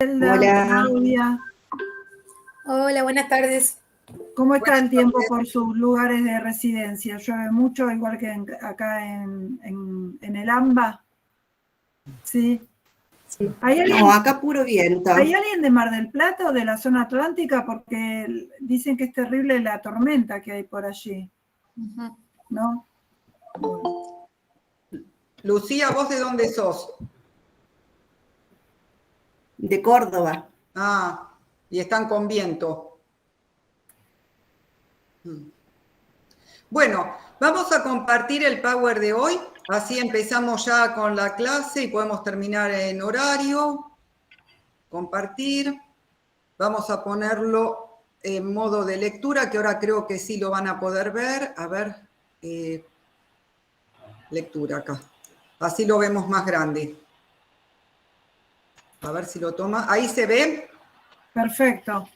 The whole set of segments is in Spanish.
Hola. Claudia. Hola, buenas tardes. ¿Cómo está el tiempo por sus lugares de residencia? ¿Llueve mucho, igual que acá en el AMBA? Sí. Sí. No, acá puro viento. ¿Hay alguien de Mar del Plata o de la zona atlántica? Porque dicen que es terrible la tormenta que hay por allí. ¿No? Lucía, ¿vos de dónde sos? De Córdoba. Ah, y están con viento. Bueno, vamos a compartir el Power de hoy. Así empezamos ya con la clase y podemos terminar en horario. Compartir. Vamos a ponerlo en modo de lectura, que ahora creo que sí lo van a poder ver. A ver, lectura acá. Así lo vemos más grande. A ver si lo toma. ¿Ahí se ve? Perfecto.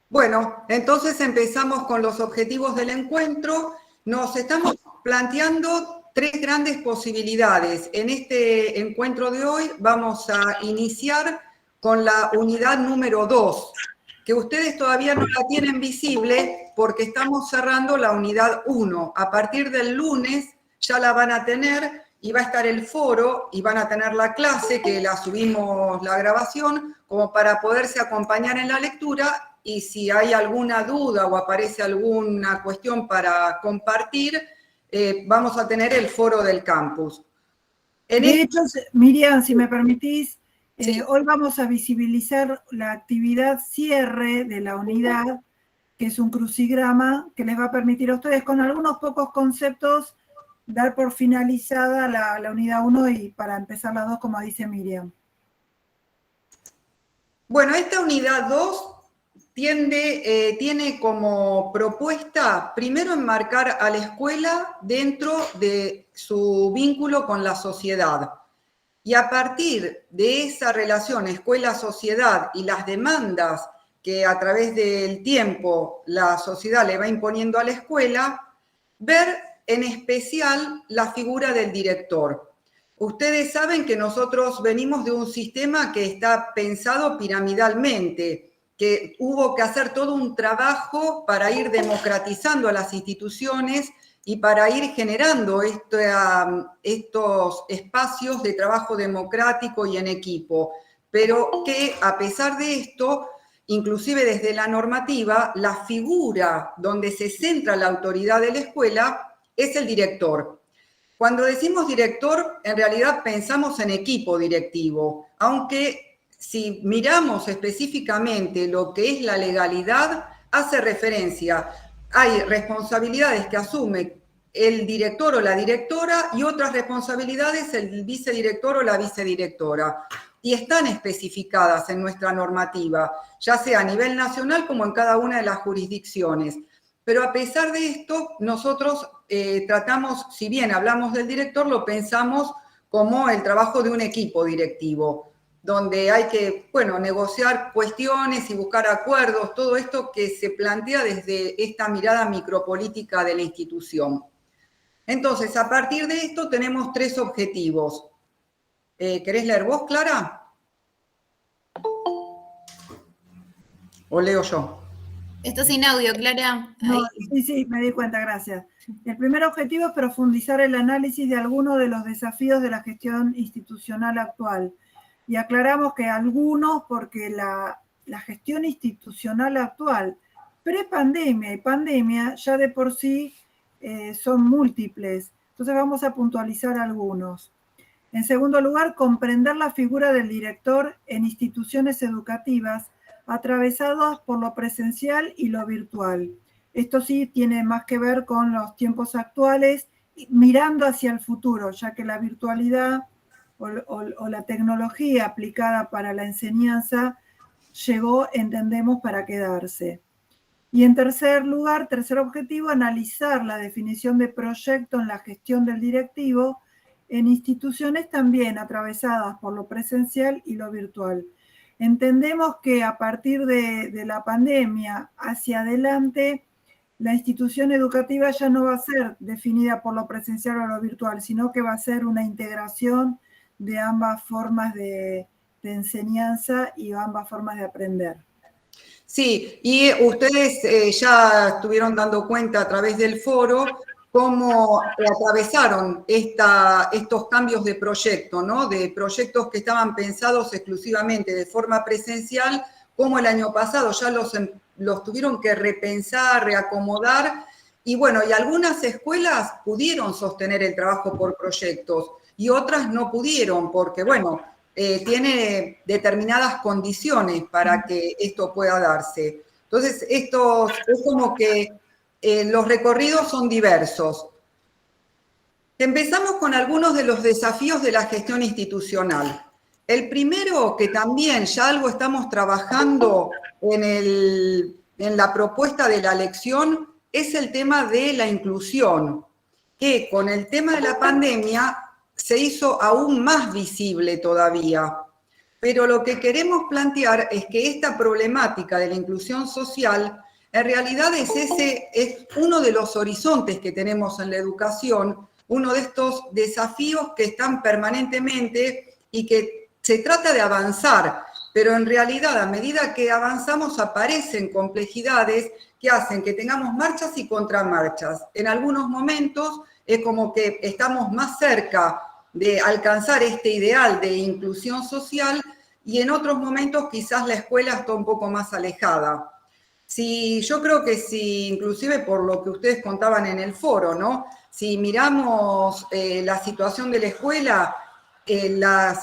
Bueno, entonces empezamos con los objetivos del encuentro. Nos estamos planteando tres grandes posibilidades. En este encuentro de hoy vamos a iniciar con la unidad número 2, que ustedes todavía no la tienen visible porque estamos cerrando la unidad 1. A partir del lunes ya la van a tener y va a estar el foro y van a tener la clase, que la subimos la grabación, como para poderse acompañar en la lectura. Y si hay alguna duda o aparece alguna cuestión para compartir, vamos a tener el foro del campus. De hecho, Miriam, si me permitís, Sí. hoy vamos a visibilizar la actividad cierre de la unidad, que es un crucigrama que les va a permitir a ustedes, con algunos pocos conceptos, dar por finalizada la unidad 1 y para empezar la 2, como dice Miriam. Bueno, esta unidad 2 tiene como propuesta, primero, enmarcar a la escuela dentro de su vínculo con la sociedad. Y a partir de esa relación escuela-sociedad y las demandas que a través del tiempo la sociedad le va imponiendo a la escuela, ver en especial la figura del director. Ustedes saben que nosotros venimos de un sistema que está pensado piramidalmente, que hubo que hacer todo un trabajo para ir democratizando a las instituciones y para ir generando estos espacios de trabajo democrático y en equipo. Pero que a pesar de esto, inclusive desde la normativa, la figura donde se centra la autoridad de la escuela es el director. Cuando decimos director, en realidad pensamos en equipo directivo, aunque si miramos específicamente lo que es la legalidad, hace referencia, hay responsabilidades que asume el director o la directora y otras responsabilidades el vicedirector o la vicedirectora. Y están especificadas en nuestra normativa, ya sea a nivel nacional como en cada una de las jurisdicciones. Pero a pesar de esto, nosotros tratamos, si bien hablamos del director, lo pensamos como el trabajo de un equipo directivo, donde hay que, negociar cuestiones y buscar acuerdos, todo esto que se plantea desde esta mirada micropolítica de la institución. Entonces, a partir de esto tenemos tres objetivos. ¿Querés leer vos, Clara? ¿O leo yo? Esto sin audio, Clara. No, sí, me di cuenta, gracias. El primer objetivo es profundizar el análisis de algunos de los desafíos de la gestión institucional actual. Y aclaramos que algunos, porque la gestión institucional actual, pre-pandemia y pandemia, ya de por sí son múltiples. Entonces vamos a puntualizar algunos. En segundo lugar, comprender la figura del director en instituciones educativas atravesadas por lo presencial y lo virtual. Esto sí tiene más que ver con los tiempos actuales, mirando hacia el futuro, ya que la virtualidad o la tecnología aplicada para la enseñanza llegó, entendemos, para quedarse. Y en tercer lugar, tercer objetivo, analizar la definición de proyecto en la gestión del directivo en instituciones también atravesadas por lo presencial y lo virtual. Entendemos que a partir de la pandemia hacia adelante, la institución educativa ya no va a ser definida por lo presencial o lo virtual, sino que va a ser una integración de ambas formas de enseñanza y ambas formas de aprender. Sí, y ustedes ya estuvieron dando cuenta a través del foro cómo atravesaron estos cambios de proyecto, ¿no? De proyectos que estaban pensados exclusivamente de forma presencial, como el año pasado ya los tuvieron que repensar, reacomodar, y bueno, y algunas escuelas pudieron sostener el trabajo por proyectos y otras no pudieron porque, bueno, tiene determinadas condiciones para que esto pueda darse. Entonces, es como que los recorridos son diversos. Empezamos con algunos de los desafíos de la gestión institucional. El primero, que también ya algo estamos trabajando en la propuesta de la lección, es el tema de la inclusión, que con el tema de la pandemia se hizo aún más visible todavía. Pero lo que queremos plantear es que esta problemática de la inclusión social en realidad es uno de los horizontes que tenemos en la educación, uno de estos desafíos que están permanentemente y que se trata de avanzar, pero en realidad a medida que avanzamos aparecen complejidades que hacen que tengamos marchas y contramarchas. En algunos momentos es como que estamos más cerca de alcanzar este ideal de inclusión social y en otros momentos quizás la escuela está un poco más alejada. Yo creo que inclusive por lo que ustedes contaban en el foro, ¿no? Si miramos la situación de la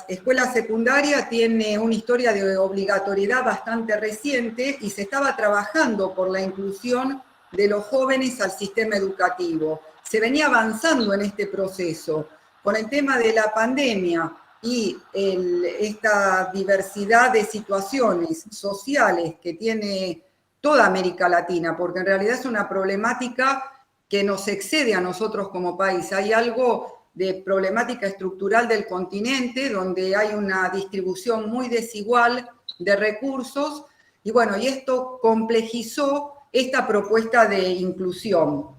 escuela secundaria tiene una historia de obligatoriedad bastante reciente y se estaba trabajando por la inclusión de los jóvenes al sistema educativo. Se venía avanzando en este proceso. Con el tema de la pandemia y esta diversidad de situaciones sociales que tiene toda América Latina, porque en realidad es una problemática que nos excede a nosotros como país. Hay algo de problemática estructural del continente, donde hay una distribución muy desigual de recursos, y bueno, y esto complejizó esta propuesta de inclusión.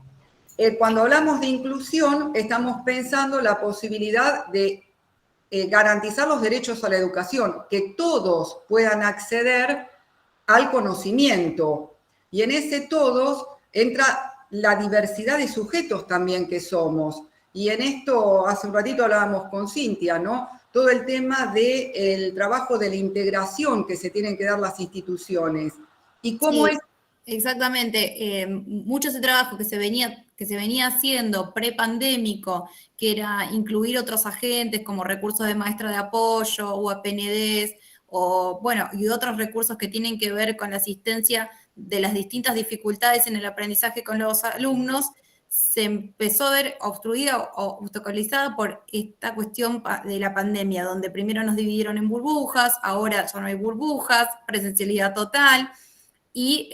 Cuando hablamos de inclusión, estamos pensando la posibilidad de garantizar los derechos a la educación, que todos puedan acceder al conocimiento. Y en ese todos entra la diversidad de sujetos también que somos. Y en esto, hace un ratito hablábamos con Cintia, ¿no? Todo el tema del trabajo de la integración que se tienen que dar las instituciones. Y cómo sí, exactamente. Mucho ese trabajo que se venía haciendo prepandémico, que era incluir otros agentes como recursos de maestra de apoyo o APNDs, o bueno, y otros recursos que tienen que ver con la asistencia de las distintas dificultades en el aprendizaje con los alumnos, se empezó a ver obstruida o obstaculizada por esta cuestión de la pandemia, donde primero nos dividieron en burbujas, ahora ya no hay burbujas, presencialidad total, y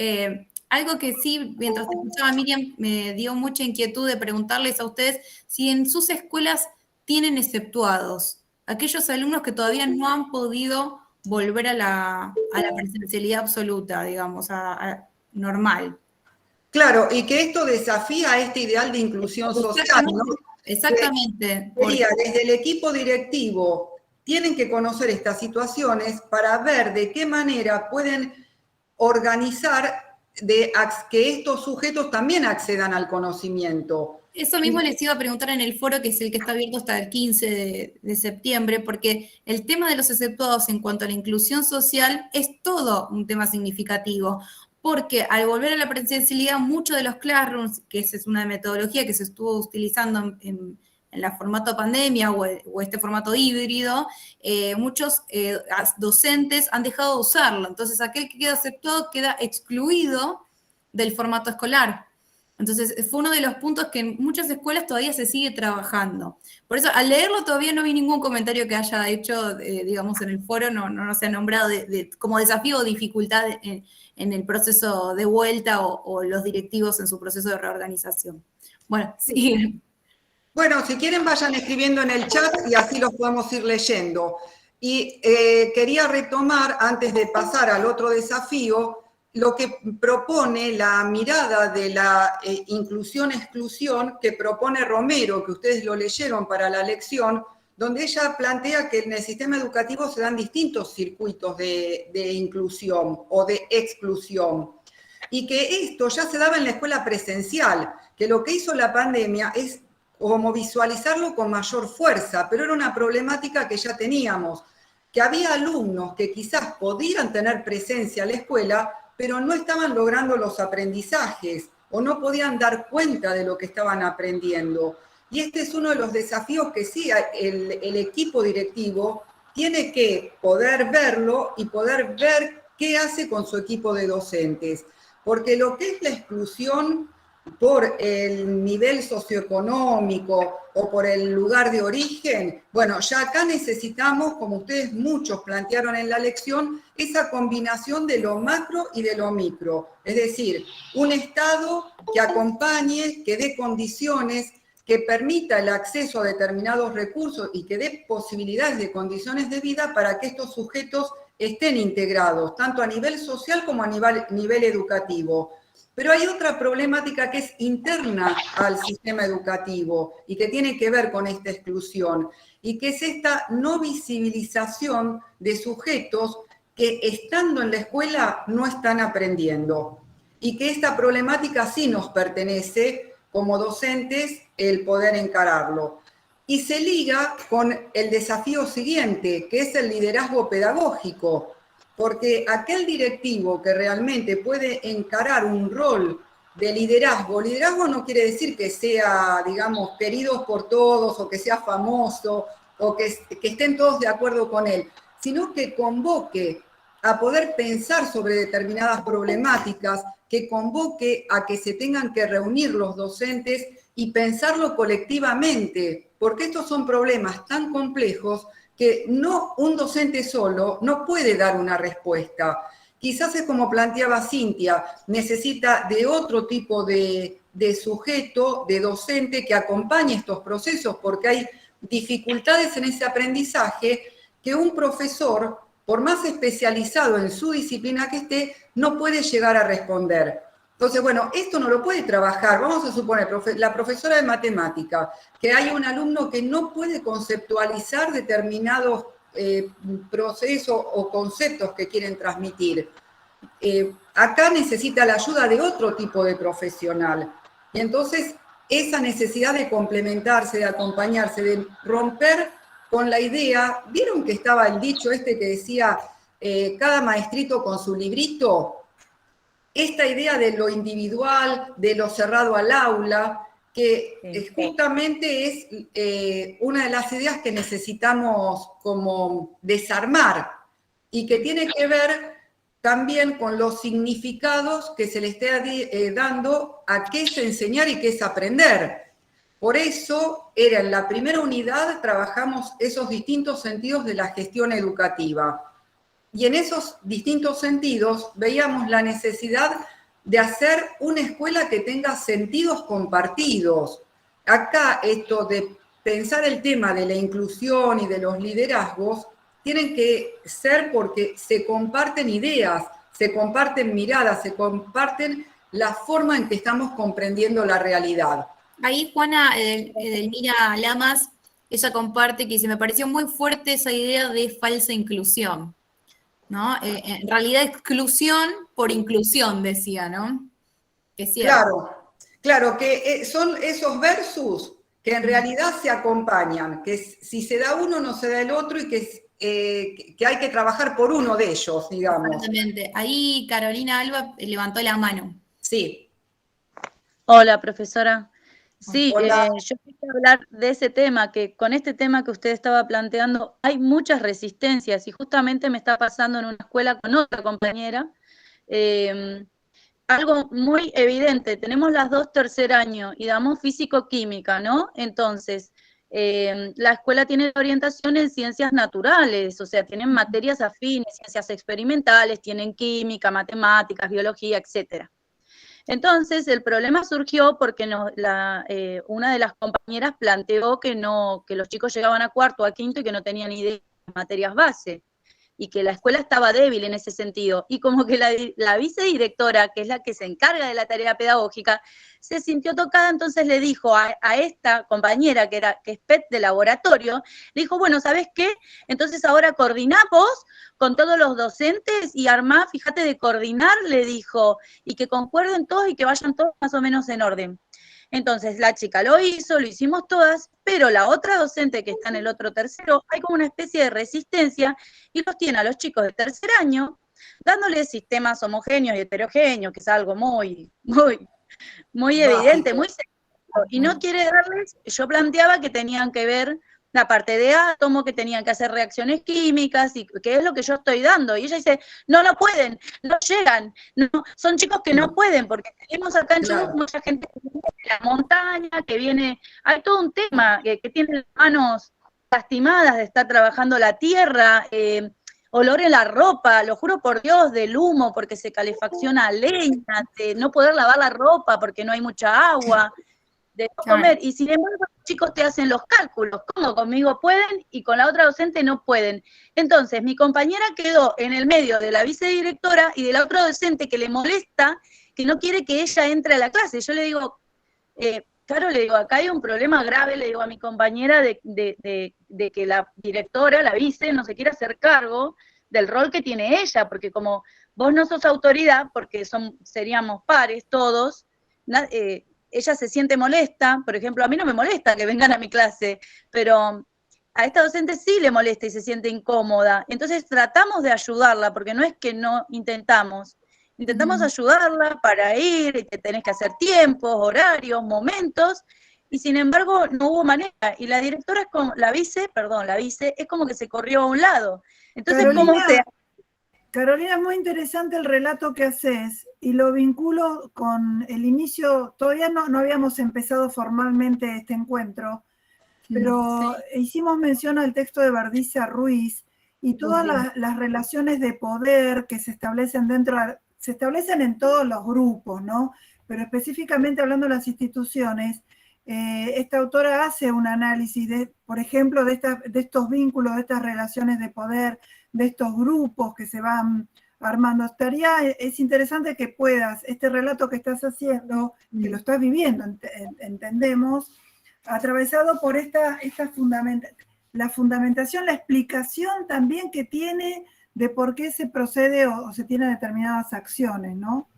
algo que sí, mientras te escuchaba Miriam, me dio mucha inquietud de preguntarles a ustedes si en sus escuelas tienen exceptuados, aquellos alumnos que todavía no han podido volver a la presencialidad absoluta, digamos, a normal. Claro, y que esto desafía este ideal de inclusión social, ¿no? Exactamente. Desde el equipo directivo tienen que conocer estas situaciones para ver de qué manera pueden organizar que estos sujetos también accedan al conocimiento. Eso mismo les iba a preguntar en el foro, que es el que está abierto hasta el 15 de septiembre, porque el tema de los exceptuados en cuanto a la inclusión social es todo un tema significativo, porque al volver a la presencialidad, muchos de los classrooms, que esa es una metodología que se estuvo utilizando en la formato pandemia o este formato híbrido, muchos docentes han dejado de usarlo. Entonces, aquel que queda exceptuado queda excluido del formato escolar. Entonces, fue uno de los puntos que en muchas escuelas todavía se sigue trabajando. Por eso, al leerlo todavía no vi ningún comentario que haya hecho, digamos, en el foro, no se ha nombrado como desafío o dificultad en el proceso de vuelta o los directivos en su proceso de reorganización. Bueno, sí. Bueno, si quieren vayan escribiendo en el chat y así los podemos ir leyendo. Y quería retomar, antes de pasar al otro desafío, lo que propone la mirada de la inclusión-exclusión que propone Romero, que ustedes lo leyeron para la lección, donde ella plantea que en el sistema educativo se dan distintos circuitos de inclusión o de exclusión, y que esto ya se daba en la escuela presencial, que lo que hizo la pandemia es como visualizarlo con mayor fuerza, pero era una problemática que ya teníamos, que había alumnos que quizás podían tener presencia en la escuela, pero no estaban logrando los aprendizajes o no podían dar cuenta de lo que estaban aprendiendo. Y este es uno de los desafíos que sí el equipo directivo tiene que poder verlo y poder ver qué hace con su equipo de docentes. Porque lo que es la exclusión por el nivel socioeconómico o por el lugar de origen, bueno, ya acá necesitamos, como ustedes muchos plantearon en la lección, esa combinación de lo macro y de lo micro. Es decir, un Estado que acompañe, que dé condiciones, que permita el acceso a determinados recursos y que dé posibilidades de condiciones de vida para que estos sujetos estén integrados, tanto a nivel social como a nivel educativo. Pero hay otra problemática que es interna al sistema educativo y que tiene que ver con esta exclusión, y que es esta no visibilización de sujetos que estando en la escuela no están aprendiendo. Y que esta problemática sí nos pertenece como docentes el poder encararlo. Y se liga con el desafío siguiente, que es el liderazgo pedagógico, porque aquel directivo que realmente puede encarar un rol de liderazgo no quiere decir que sea, digamos, querido por todos o que sea famoso o que estén todos de acuerdo con él, sino que convoque a poder pensar sobre determinadas problemáticas, que convoque a que se tengan que reunir los docentes y pensarlo colectivamente, porque estos son problemas tan complejos que un docente solo no puede dar una respuesta. Quizás es como planteaba Cintia, necesita de otro tipo de sujeto, de docente que acompañe estos procesos, porque hay dificultades en ese aprendizaje que un profesor, por más especializado en su disciplina que esté, no puede llegar a responder. Entonces, bueno, esto no lo puede trabajar. Vamos a suponer, la profesora de matemática, que hay un alumno que no puede conceptualizar determinados procesos o conceptos que quieren transmitir. Acá necesita la ayuda de otro tipo de profesional. Y entonces, esa necesidad de complementarse, de acompañarse, de romper con la idea, ¿vieron que estaba el dicho este que decía cada maestrito con su librito? Esta idea de lo individual, de lo cerrado al aula, que justamente es una de las ideas que necesitamos como desarmar y que tiene que ver también con los significados que se le esté dando a qué es enseñar y qué es aprender. Por eso, en la primera unidad trabajamos esos distintos sentidos de la gestión educativa. Y en esos distintos sentidos veíamos la necesidad de hacer una escuela que tenga sentidos compartidos. Acá esto de pensar el tema de la inclusión y de los liderazgos tienen que ser porque se comparten ideas, se comparten miradas, se comparten la forma en que estamos comprendiendo la realidad. Ahí Juana Edelmira Lamas, ella comparte que se me pareció muy fuerte esa idea de falsa inclusión, ¿no? En realidad exclusión por inclusión, decía, ¿no? Es cierto. Claro, que son esos versus que en realidad se acompañan, que si se da uno no se da el otro y que hay que trabajar por uno de ellos, digamos. Exactamente. Ahí Carolina Alba levantó la mano. Sí. Hola, profesora. Sí, Hola. yo quería hablar de ese tema, que con este tema que usted estaba planteando hay muchas resistencias y justamente me está pasando en una escuela con otra compañera, algo muy evidente, tenemos las dos tercer año y damos físico-química, ¿no? Entonces, la escuela tiene orientación en ciencias naturales, o sea, tienen materias afines, ciencias experimentales, tienen química, matemáticas, biología, etcétera. Entonces, el problema surgió porque una de las compañeras planteó que los chicos llegaban a cuarto, a quinto y que no tenían idea de materias base. y que la escuela estaba débil en ese sentido. Y como que la vicedirectora, que es la que se encarga de la tarea pedagógica, se sintió tocada, entonces le dijo a esta compañera, que es PET de laboratorio, le dijo, bueno, ¿sabes qué? Entonces ahora coordiná vos con todos los docentes y armá, fíjate de coordinar, le dijo, y que concuerden todos y que vayan todos más o menos en orden. Entonces la chica lo hizo, lo hicimos todas, pero la otra docente que está en el otro tercero, hay como una especie de resistencia y los tiene a los chicos de tercer año dándoles sistemas homogéneos y heterogéneos, que es algo muy evidente, muy sencillo, y no quiere darles, yo planteaba que tenían que ver la parte de átomo, que tenían que hacer reacciones químicas, y que es lo que yo estoy dando. Y ella dice, no pueden, no llegan, no, son chicos que no pueden, porque tenemos acá en Chubut mucha gente que viene de la montaña, que viene, hay todo un tema, que tiene las manos lastimadas de estar trabajando la tierra, olor en la ropa, lo juro por Dios, del humo, porque se calefacciona leña, de no poder lavar la ropa porque no hay mucha agua, de no comer, y sin embargo los chicos te hacen los cálculos, cómo conmigo pueden y con la otra docente no pueden. Entonces mi compañera quedó en el medio de la vicedirectora y de la otra docente que le molesta, que no quiere que ella entre a la clase. Yo le digo, claro, le digo, acá hay un problema grave, le digo a mi compañera, de que la directora, la vice, no se quiere hacer cargo del rol que tiene ella, porque como vos no sos autoridad, porque seríamos pares todos, ella se siente molesta. Por ejemplo, a mí no me molesta que vengan a mi clase, pero a esta docente sí le molesta y se siente incómoda. Entonces tratamos de ayudarla, porque no es que no intentamos ayudarla para ir, y te tenés que hacer tiempos, horarios, momentos, y sin embargo no hubo manera. Y la directora es como, la vice es como que se corrió a un lado. Entonces, Carolina, es muy interesante el relato que haces y lo vinculo con el inicio. Todavía no habíamos empezado formalmente este encuentro, pero hicimos mención al texto de Verdicia Ruiz y todas las relaciones de poder que se establecen se establecen en todos los grupos, ¿no? Pero específicamente hablando de las instituciones, esta autora hace un análisis, por ejemplo, de estos vínculos, de estas relaciones de poder, de estos grupos que se van armando. Es interesante que puedas, este relato que estás haciendo, que lo estás viviendo, entendemos, atravesado por la fundamentación, la explicación también que tiene de por qué se procede o se tienen determinadas acciones, ¿no?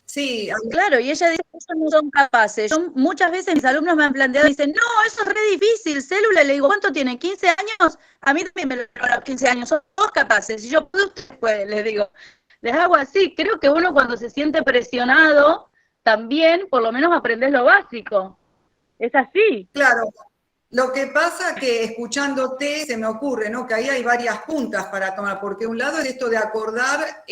Sí. Claro, y ella dice que ellos no son capaces. Muchas veces mis alumnos me han planteado y dicen, no, eso es re difícil, célula. Le digo, ¿cuánto tienen? ¿15 años? A mí también me lo dieron a los 15 años, son todos capaces. Y yo, ustedes pueden, les digo. Les hago así. Creo que uno cuando se siente presionado, también por lo menos aprendes lo básico. Es así. Claro. Lo que pasa que escuchándote se me ocurre, ¿no? Que ahí hay varias puntas para tomar, porque un lado es esto de acordar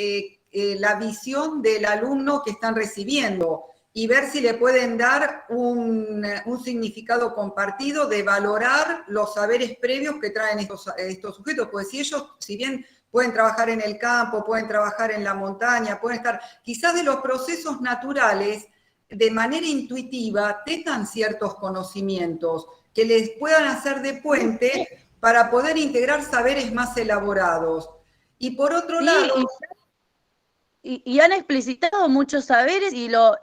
la visión del alumno que están recibiendo y ver si le pueden dar un significado compartido de valorar los saberes previos que traen estos sujetos, pues si ellos, si bien pueden trabajar en el campo, pueden trabajar en la montaña, pueden estar quizás de los procesos naturales, de manera intuitiva tengan ciertos conocimientos que les puedan hacer de puente para poder integrar saberes más elaborados. Y por otro lado... Y han explicitado muchos saberes y los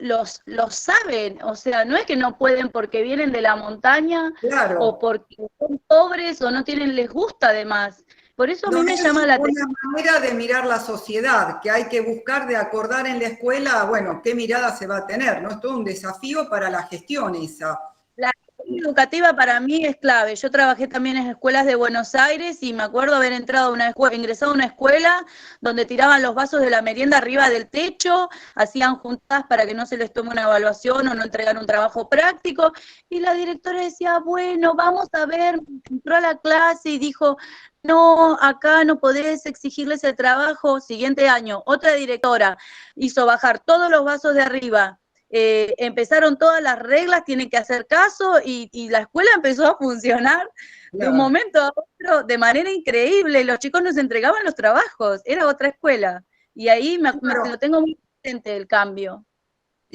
saben, o sea, no es que no pueden porque vienen de la montaña, claro, o porque son pobres o no les gusta además. Por eso a mí me llama la atención. Es una manera de mirar la sociedad, que hay que buscar de acordar en la escuela, bueno, qué mirada se va a tener, ¿no? Es todo un desafío para la gestión esa. La gestión educativa para mí es clave. Yo trabajé también en escuelas de Buenos Aires y me acuerdo haber ingresado a una escuela donde tiraban los vasos de la merienda arriba del techo, hacían juntadas para que no se les tome una evaluación o no entregar un trabajo práctico, y la directora decía, bueno, vamos a ver, entró a la clase y dijo, no, acá no podés exigirles el trabajo. Siguiente año, otra directora hizo bajar todos los vasos de arriba. Empezaron todas las reglas, tienen que hacer caso, y la escuela empezó a funcionar de un momento a otro de manera increíble. Los chicos nos entregaban los trabajos, era otra escuela. Y ahí lo tengo muy presente el cambio.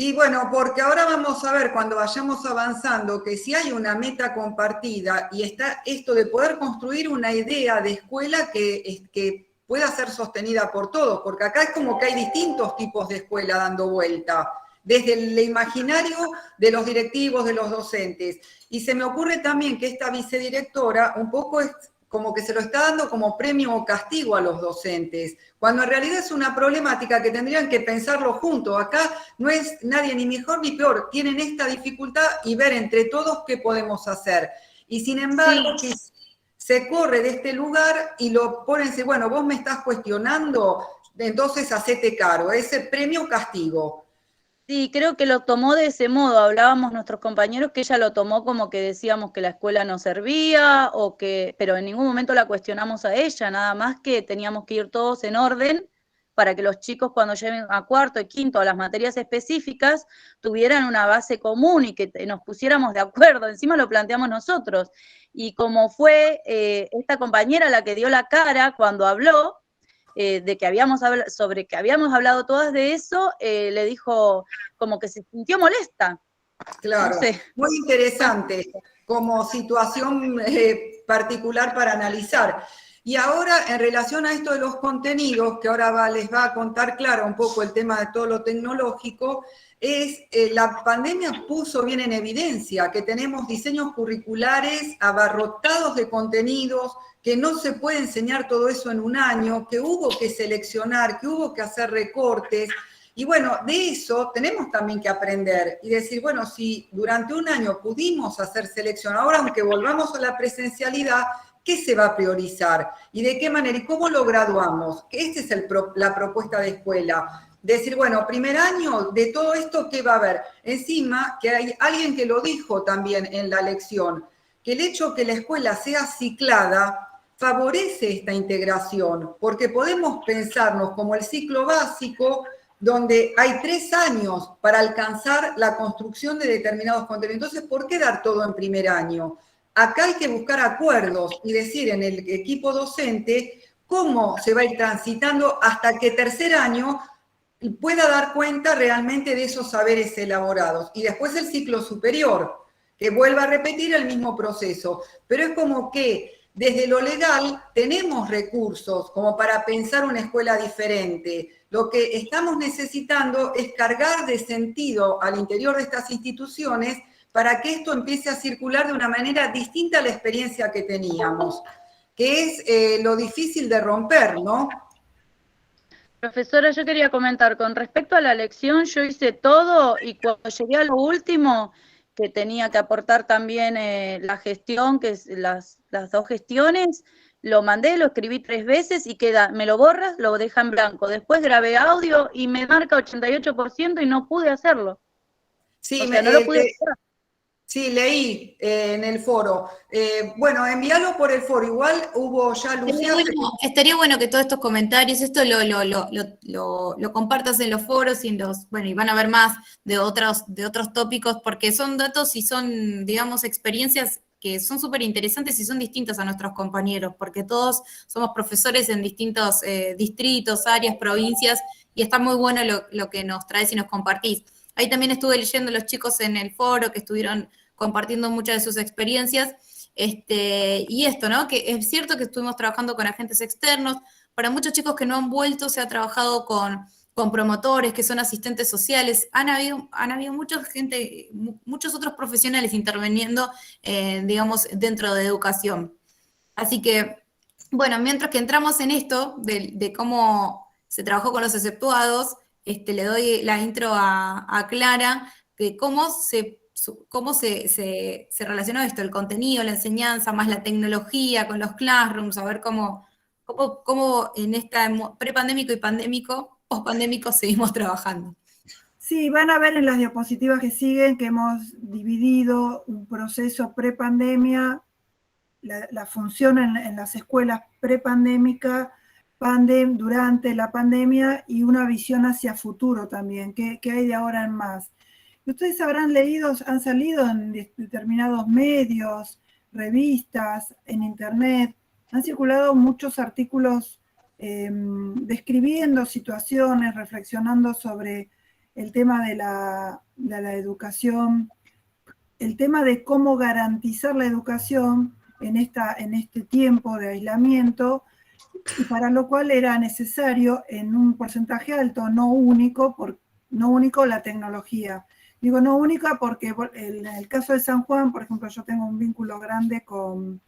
Y bueno, porque ahora vamos a ver cuando vayamos avanzando que si hay una meta compartida y está esto de poder construir una idea de escuela que pueda ser sostenida por todos, porque acá es como que hay distintos tipos de escuela dando vuelta, desde el imaginario de los directivos, de los docentes. Y se me ocurre también que esta vicedirectora un poco es como que se lo está dando como premio o castigo a los docentes, cuando en realidad es una problemática que tendrían que pensarlo juntos. Acá no es nadie ni mejor ni peor, tienen esta dificultad y ver entre todos qué podemos hacer. Y sin embargo, Sí. que se corre de este lugar y lo ponen, bueno, vos me estás cuestionando, entonces hacete caro, ese premio o castigo. Sí, creo que lo tomó de ese modo. Hablábamos nuestros compañeros que ella lo tomó como que decíamos que la escuela no servía, pero en ningún momento la cuestionamos a ella, nada más que teníamos que ir todos en orden para que los chicos cuando lleguen a cuarto y quinto a las materias específicas tuvieran una base común y que nos pusiéramos de acuerdo. Encima lo planteamos nosotros. Y como fue esta compañera la que dio la cara cuando habló, de que habíamos hablado todas de eso, le dijo como que se sintió molesta. Claro, No sé. muy interesante como situación particular para analizar. Y ahora, en relación a esto de los contenidos, que ahora les va a contar Clara un poco el tema de todo lo tecnológico, la pandemia puso bien en evidencia que tenemos diseños curriculares abarrotados de contenidos, que no se puede enseñar todo eso en un año, que hubo que seleccionar, que hubo que hacer recortes. Y bueno, de eso tenemos también que aprender y decir, bueno, si durante un año pudimos hacer selección, ahora aunque volvamos a la presencialidad, ¿qué se va a priorizar? ¿Y de qué manera? ¿Y cómo lo graduamos? Esta es la propuesta de escuela. Decir, bueno, primer año, de todo esto, ¿qué va a haber? Encima, que hay alguien que lo dijo también en la lección, que el hecho que la escuela sea ciclada favorece esta integración, porque podemos pensarnos como el ciclo básico, donde hay 3 años para alcanzar la construcción de determinados contenidos. Entonces, ¿por qué dar todo en primer año? Acá hay que buscar acuerdos y decir en el equipo docente cómo se va a ir transitando hasta que tercer año pueda dar cuenta realmente de esos saberes elaborados. Y después el ciclo superior, que vuelva a repetir el mismo proceso. Pero es como que desde lo legal tenemos recursos como para pensar una escuela diferente. Lo que estamos necesitando es cargar de sentido al interior de estas instituciones para que esto empiece a circular de una manera distinta a la experiencia que teníamos, que es lo difícil de romper, ¿no? Profesora, yo quería comentar, con respecto a la lección, yo hice todo y cuando llegué a lo último, que tenía que aportar también la gestión, que es las 2 gestiones, lo mandé, lo escribí 3 veces y queda, me lo borras, lo deja en blanco. Después grabé audio y me marca 88% y no pude hacerlo. Sí, o sea, no lo pude hacer. Sí, leí en el foro. Bueno, envíalo por el foro. Igual hubo ya, Lucía. Estaría bueno que todos estos comentarios, esto lo compartas en los foros y y van a ver más de otros tópicos, porque son datos y son, digamos, experiencias que son súper interesantes y son distintas a nuestros compañeros, porque todos somos profesores en distintos distritos, áreas, provincias, y está muy bueno lo que nos traes y nos compartís. Ahí también estuve leyendo los chicos en el foro que estuvieron compartiendo muchas de sus experiencias. Y esto, ¿no? Que es cierto que estuvimos trabajando con agentes externos. Para muchos chicos que no han vuelto, se ha trabajado con promotores, que son asistentes sociales. Han habido muchos otros profesionales interviniendo, digamos, dentro de educación. Así que, bueno, mientras que entramos en esto de cómo se trabajó con los exceptuados, le doy la intro a Clara, de cómo se relacionó esto, el contenido, la enseñanza, más la tecnología con los classrooms, a ver cómo en esta prepandémico y pospandémico seguimos trabajando. Sí, van a ver en las diapositivas que siguen que hemos dividido un proceso prepandemia, la función en las escuelas prepandémicas, durante la pandemia y una visión hacia futuro también, que hay de ahora en más. Ustedes habrán leído, han salido en determinados medios, revistas, en internet, han circulado muchos artículos describiendo situaciones, reflexionando sobre el tema de la educación, el tema de cómo garantizar la educación en este tiempo de aislamiento, y para lo cual era necesario en un porcentaje alto, no único, la tecnología. Digo no única porque en el caso de San Juan, por ejemplo, yo tengo un vínculo grande con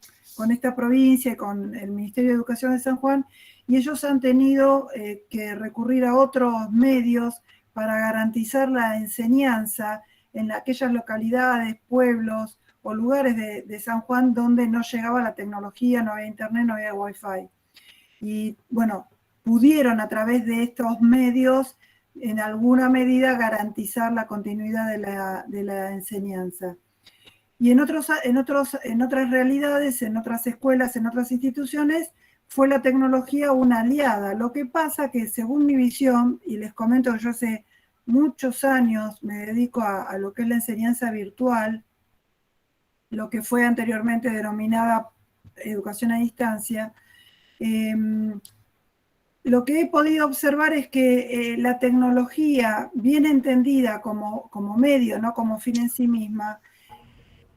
esta provincia y con el Ministerio de Educación de San Juan, y ellos han tenido que recurrir a otros medios para garantizar la enseñanza en aquellas localidades, pueblos o lugares de San Juan donde no llegaba la tecnología, no había internet, no había wifi. Y bueno, pudieron a través de estos medios en alguna medida garantizar la continuidad de la enseñanza. Y en otras realidades, en otras escuelas, en otras instituciones, fue la tecnología una aliada. Lo que pasa que según mi visión, y les comento que yo hace muchos años me dedico a lo que es la enseñanza virtual, lo que fue anteriormente denominada educación a distancia, lo que he podido observar es que la tecnología, bien entendida como medio, no como fin en sí misma,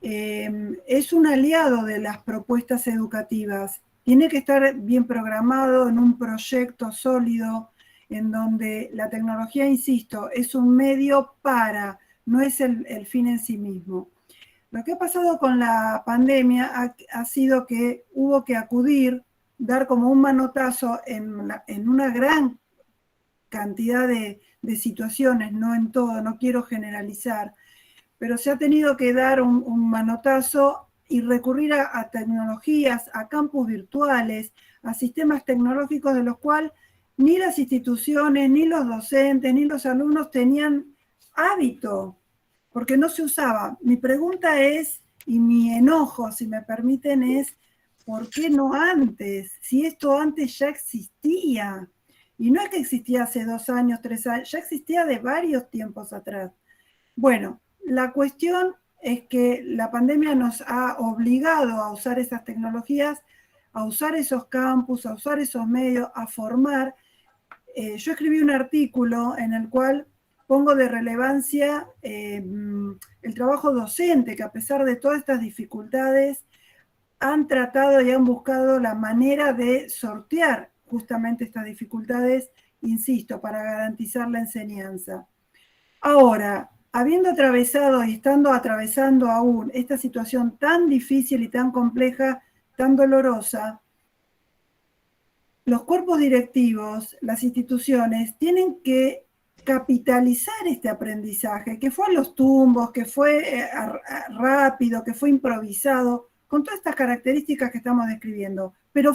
es un aliado de las propuestas educativas. Tiene que estar bien programado en un proyecto sólido, en donde la tecnología, insisto, es un medio para, no es el fin en sí mismo. Lo que ha pasado con la pandemia ha sido que hubo que acudir, dar como un manotazo en una gran cantidad de situaciones, no en todo, no quiero generalizar, pero se ha tenido que dar un manotazo y recurrir a tecnologías, a campus virtuales, a sistemas tecnológicos de los cuales ni las instituciones, ni los docentes, ni los alumnos tenían hábito, porque no se usaba. Mi pregunta es, y mi enojo, si me permiten, es ¿por qué no antes? Si esto antes ya existía. Y no es que existía hace 2 años, 3 años, ya existía de varios tiempos atrás. Bueno, la cuestión es que la pandemia nos ha obligado a usar esas tecnologías, a usar esos campus, a usar esos medios, a formar. Yo escribí un artículo en el cual pongo de relevancia el trabajo docente, que a pesar de todas estas dificultades, han tratado y han buscado la manera de sortear justamente estas dificultades, insisto, para garantizar la enseñanza. Ahora, habiendo atravesado y estando atravesando aún esta situación tan difícil y tan compleja, tan dolorosa, los cuerpos directivos, las instituciones, tienen que capitalizar este aprendizaje, que fue a los tumbos, que fue rápido, que fue improvisado, con todas estas características que estamos describiendo, pero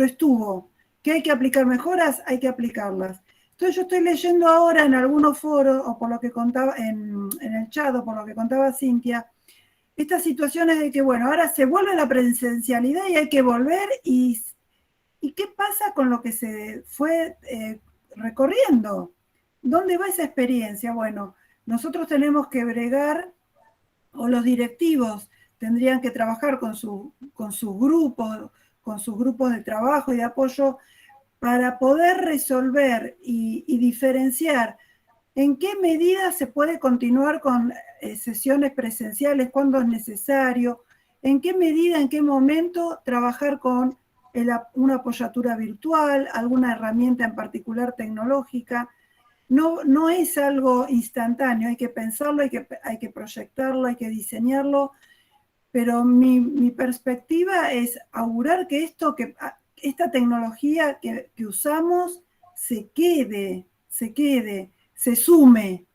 estuvo. ¿Que hay que aplicar mejoras? Hay que aplicarlas. Entonces yo estoy leyendo ahora en algunos foros, o por lo que contaba en el chat, o por lo que contaba Cintia, estas situaciones de que, bueno, ahora se vuelve la presencialidad y hay que volver, ¿y qué pasa con lo que se fue recorriendo? ¿Dónde va esa experiencia? Bueno, nosotros tenemos que bregar, o los directivos tendrían que trabajar con sus grupos de trabajo y de apoyo para poder resolver y diferenciar en qué medida se puede continuar con sesiones presenciales, cuándo es necesario, en qué medida, en qué momento trabajar con una apoyatura virtual, alguna herramienta en particular tecnológica. No es algo instantáneo, hay que pensarlo, hay que proyectarlo, hay que diseñarlo, pero mi perspectiva es augurar que esta tecnología que usamos se quede, se sume.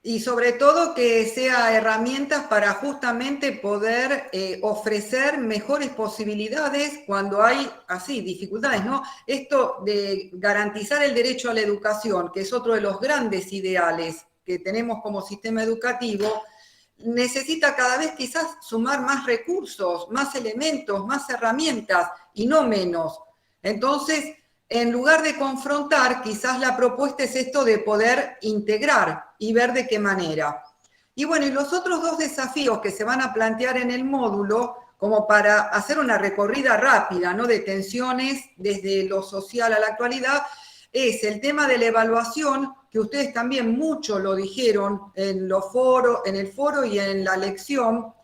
Y sobre todo que sea herramientas para justamente poder ofrecer mejores posibilidades cuando hay así dificultades, ¿no? Esto de garantizar el derecho a la educación, que es otro de los grandes ideales que tenemos como sistema educativo, necesita cada vez quizás sumar más recursos, más elementos, más herramientas y no menos. Entonces, en lugar de confrontar, quizás la propuesta es esto de poder integrar y ver de qué manera. Y bueno, y los otros 2 desafíos que se van a plantear en el módulo, como para hacer una recorrida rápida, ¿no? De tensiones desde lo social a la actualidad, es el tema de la evaluación, que ustedes también mucho lo dijeron en los foros, en el foro y en la lección,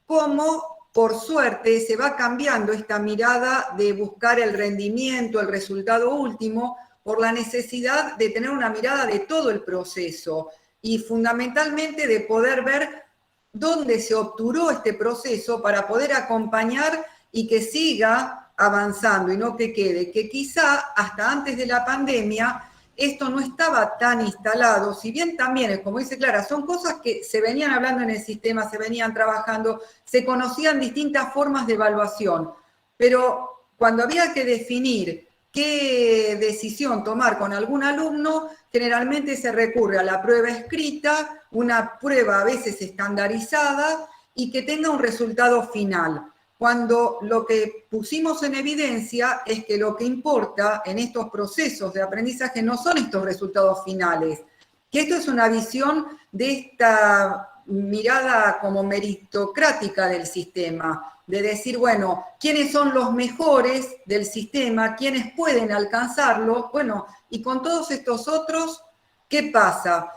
cómo por suerte se va cambiando esta mirada de buscar el rendimiento, el resultado último, por la necesidad de tener una mirada de todo el proceso y fundamentalmente de poder ver dónde se obturó este proceso para poder acompañar y que siga avanzando y no que quede, que quizá hasta antes de la pandemia esto no estaba tan instalado, si bien también, como dice Clara, son cosas que se venían hablando en el sistema, se venían trabajando, se conocían distintas formas de evaluación, pero cuando había que definir qué decisión tomar con algún alumno, generalmente se recurre a la prueba escrita, una prueba a veces estandarizada y que tenga un resultado final. Cuando lo que pusimos en evidencia es que lo que importa en estos procesos de aprendizaje no son estos resultados finales, que esto es una visión de esta mirada como meritocrática del sistema, de decir, bueno, ¿quiénes son los mejores del sistema? ¿Quiénes pueden alcanzarlo? Bueno, y con todos estos otros, ¿qué pasa?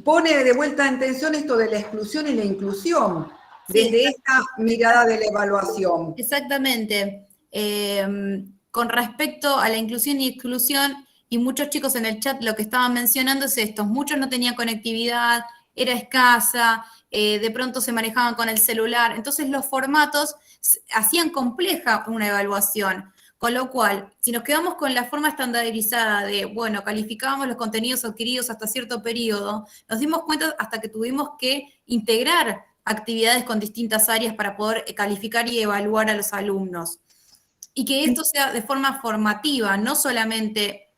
Pone de vuelta en tensión esto de la exclusión y la inclusión, desde esta mirada de la evaluación. Exactamente. Con respecto a la inclusión y exclusión, y muchos chicos en el chat lo que estaban mencionando es esto, muchos no tenían conectividad, era escasa, de pronto se manejaban con el celular, entonces los formatos hacían compleja una evaluación, con lo cual, si nos quedamos con la forma estandarizada de, bueno, calificábamos los contenidos adquiridos hasta cierto periodo, nos dimos cuenta hasta que tuvimos que integrar actividades con distintas áreas para poder calificar y evaluar a los alumnos. Y que esto sea de forma formativa, no solamente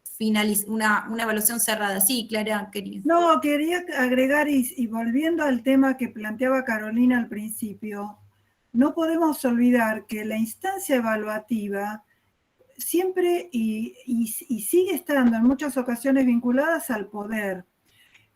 una evaluación cerrada. Sí, Clara, quería. No, quería agregar, y volviendo al tema que planteaba Carolina al principio, no podemos olvidar que la instancia evaluativa siempre y sigue estando en muchas ocasiones vinculadas al poder.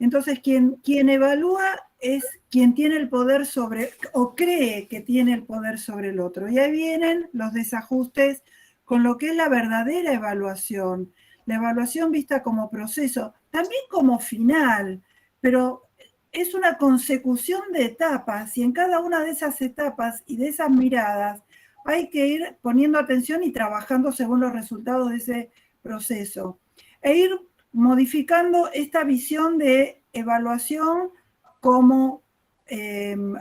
Entonces, quien evalúa es quien tiene el poder sobre, o cree que tiene el poder sobre el otro. Y ahí vienen los desajustes con lo que es la verdadera evaluación. La evaluación vista como proceso, también como final, pero es una consecución de etapas, y en cada una de esas etapas y de esas miradas hay que ir poniendo atención y trabajando según los resultados de ese proceso. E ir modificando esta visión de evaluación como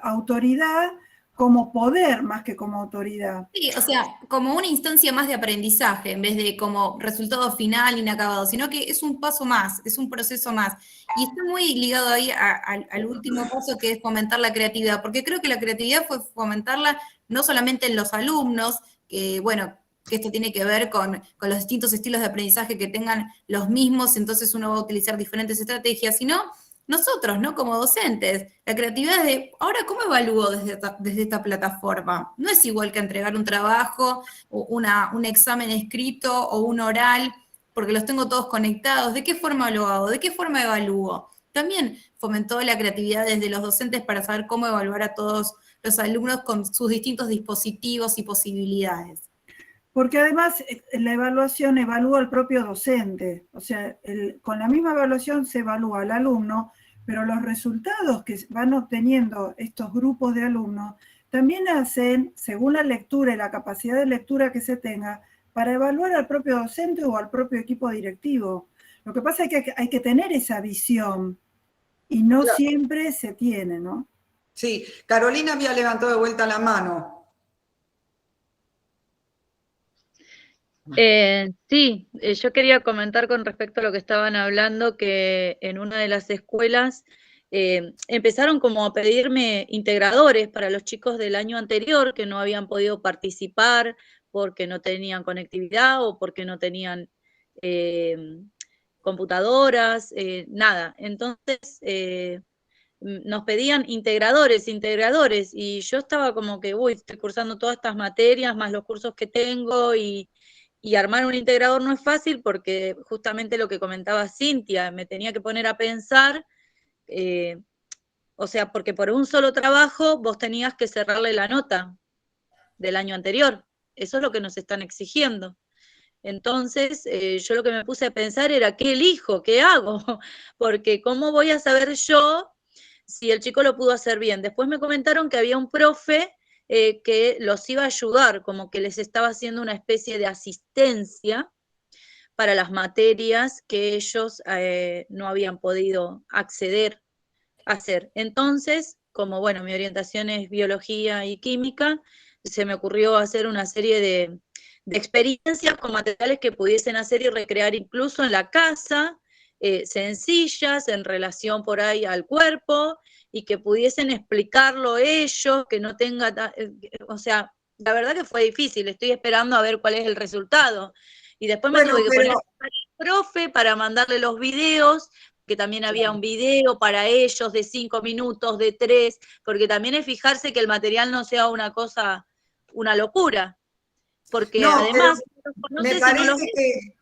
autoridad, como poder más que como autoridad. Sí, o sea, como una instancia más de aprendizaje, en vez de como resultado final inacabado, sino que es un paso más, es un proceso más. Y está muy ligado ahí al último paso, que es fomentar la creatividad, porque creo que la creatividad fue fomentarla no solamente en los alumnos, que bueno, que esto tiene que ver con los distintos estilos de aprendizaje que tengan los mismos, entonces uno va a utilizar diferentes estrategias, sino nosotros, ¿no? Como docentes, la creatividad es de, ahora, ¿cómo evalúo desde esta plataforma? No es igual que entregar un trabajo, o un examen escrito o un oral, porque los tengo todos conectados. ¿De qué forma lo hago? ¿De qué forma evalúo? También fomentó la creatividad desde los docentes para saber cómo evaluar a todos los alumnos con sus distintos dispositivos y posibilidades. Porque además la evaluación evalúa al propio docente, o sea, con la misma evaluación se evalúa al alumno, pero los resultados que van obteniendo estos grupos de alumnos también hacen, según la lectura y la capacidad de lectura que se tenga, para evaluar al propio docente o al propio equipo directivo. Lo que pasa es que hay que tener esa visión, y no Claro. siempre se tiene, ¿no? Sí, Carolina había levantado de vuelta la mano. Sí, yo quería comentar con respecto a lo que estaban hablando, que en una de las escuelas empezaron como a pedirme integradores para los chicos del año anterior que no habían podido participar porque no tenían conectividad o porque no tenían computadoras, nada. Entonces nos pedían integradores, y yo estaba como que, uy, estoy cursando todas estas materias, más los cursos que tengo, y armar un integrador no es fácil porque justamente lo que comentaba Cintia, me tenía que poner a pensar, o sea, porque por un solo trabajo vos tenías que cerrarle la nota del año anterior, eso es lo que nos están exigiendo. Entonces, yo lo que me puse a pensar era, ¿qué elijo? ¿Qué hago? Porque ¿cómo voy a saber yo si el chico lo pudo hacer bien? Después me comentaron que había un profe que los iba a ayudar, como que les estaba haciendo una especie de asistencia para las materias que ellos no habían podido acceder a hacer. Entonces, como bueno, mi orientación es biología y química, se me ocurrió hacer una serie de experiencias con materiales que pudiesen hacer y recrear incluso en la casa, sencillas en relación por ahí al cuerpo, y que pudiesen explicarlo ellos, que no tenga, o sea, la verdad que fue difícil, estoy esperando a ver cuál es el resultado. Y después me tuve que poner al profe para mandarle los videos, que también había un video para ellos de 5 minutos, de 3, porque también es fijarse que el material no sea una cosa, una locura, porque No, además, me parece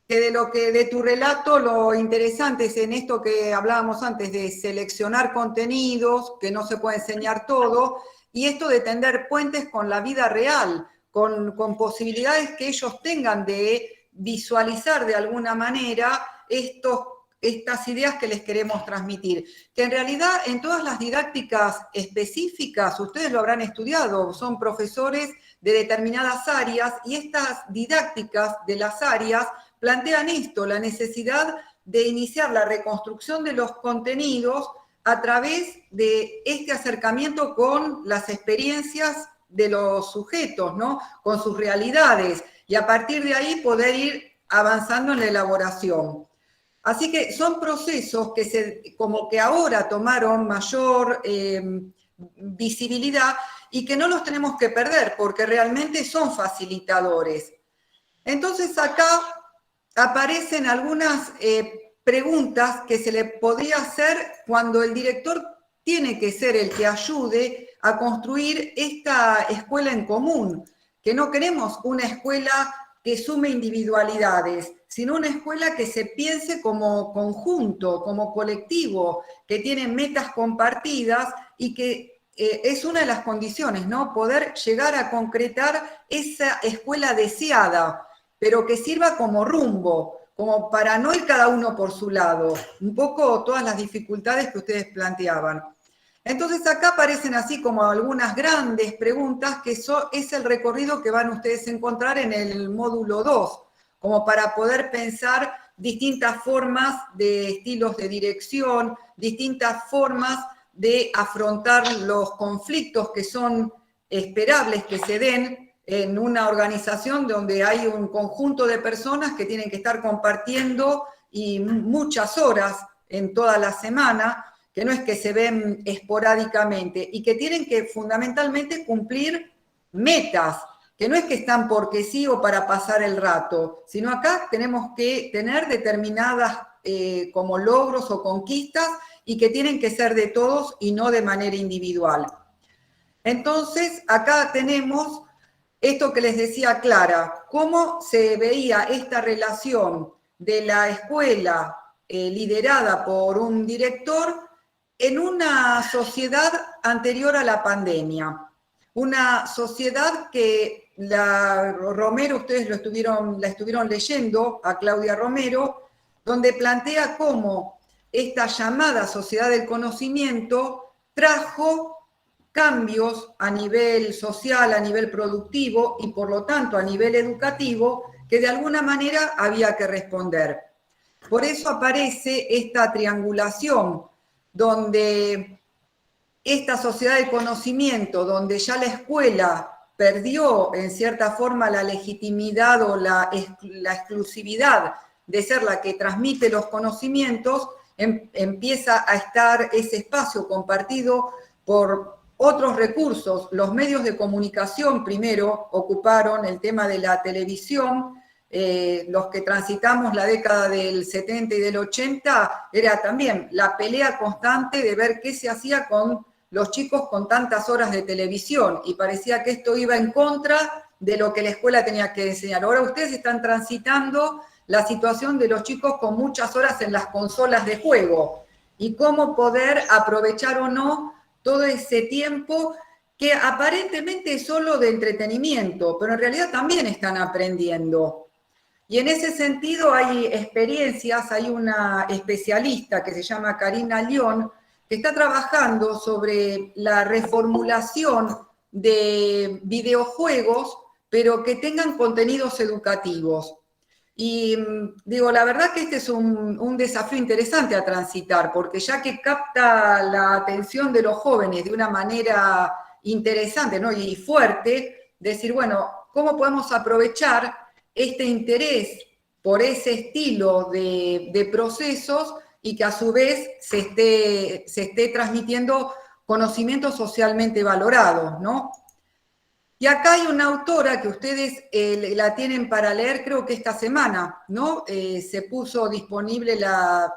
que de tu relato lo interesante es en esto que hablábamos antes, de seleccionar contenidos, que no se puede enseñar todo, y esto de tender puentes con la vida real, con posibilidades que ellos tengan de visualizar de alguna manera estas ideas que les queremos transmitir. Que en realidad en todas las didácticas específicas, ustedes lo habrán estudiado, son profesores de determinadas áreas, y estas didácticas de las áreas plantean esto, la necesidad de iniciar la reconstrucción de los contenidos a través de este acercamiento con las experiencias de los sujetos, ¿no? Con sus realidades, y a partir de ahí poder ir avanzando en la elaboración. Así que son procesos que como que ahora tomaron mayor visibilidad, y que no los tenemos que perder, porque realmente son facilitadores. Entonces acá aparecen algunas preguntas que se le podría hacer cuando el director tiene que ser el que ayude a construir esta escuela en común, que no queremos una escuela que sume individualidades, sino una escuela que se piense como conjunto, como colectivo, que tiene metas compartidas, y que es una de las condiciones, ¿no? Poder llegar a concretar esa escuela deseada, pero que sirva como rumbo, como para no ir cada uno por su lado, un poco todas las dificultades que ustedes planteaban. Entonces acá aparecen así como algunas grandes preguntas, que es el recorrido que van ustedes a encontrar en el módulo 2, como para poder pensar distintas formas de estilos de dirección, distintas formas de afrontar los conflictos que son esperables que se den en una organización donde hay un conjunto de personas que tienen que estar compartiendo y muchas horas en toda la semana, que no es que se ven esporádicamente, y que tienen que fundamentalmente cumplir metas, que no es que están porque sí o para pasar el rato, sino acá tenemos que tener determinadas como logros o conquistas, y que tienen que ser de todos y no de manera individual. Entonces, acá tenemos esto que les decía Clara, cómo se veía esta relación de la escuela liderada por un director en una sociedad anterior a la pandemia. Una sociedad que Romero, ustedes la estuvieron leyendo, a Claudia Romero, donde plantea cómo esta llamada sociedad del conocimiento trajo cambios a nivel social, a nivel productivo y por lo tanto a nivel educativo, que de alguna manera había que responder. Por eso aparece esta triangulación, donde esta sociedad del conocimiento, donde ya la escuela perdió en cierta forma la legitimidad o la exclusividad de ser la que transmite los conocimientos, empieza a estar ese espacio compartido por otros recursos. Los medios de comunicación primero ocuparon el tema de la televisión. Los que transitamos la década del 70 y del 80, era también la pelea constante de ver qué se hacía con los chicos con tantas horas de televisión, y parecía que esto iba en contra de lo que la escuela tenía que enseñar. Ahora ustedes están transitando la situación de los chicos con muchas horas en las consolas de juego, y cómo poder aprovechar o no todo ese tiempo que aparentemente es solo de entretenimiento, pero en realidad también están aprendiendo. Y en ese sentido hay experiencias, hay una especialista que se llama Karina León, que está trabajando sobre la reformulación de videojuegos, pero que tengan contenidos educativos. Y digo, la verdad que este es un desafío interesante a transitar, porque ya que capta la atención de los jóvenes de una manera interesante, ¿no? Y fuerte, decir, bueno, ¿cómo podemos aprovechar este interés por ese estilo de procesos y que a su vez se esté transmitiendo conocimientos socialmente valorados, ¿no? Y acá hay una autora que ustedes la tienen para leer, creo que esta semana, ¿no? Se puso disponible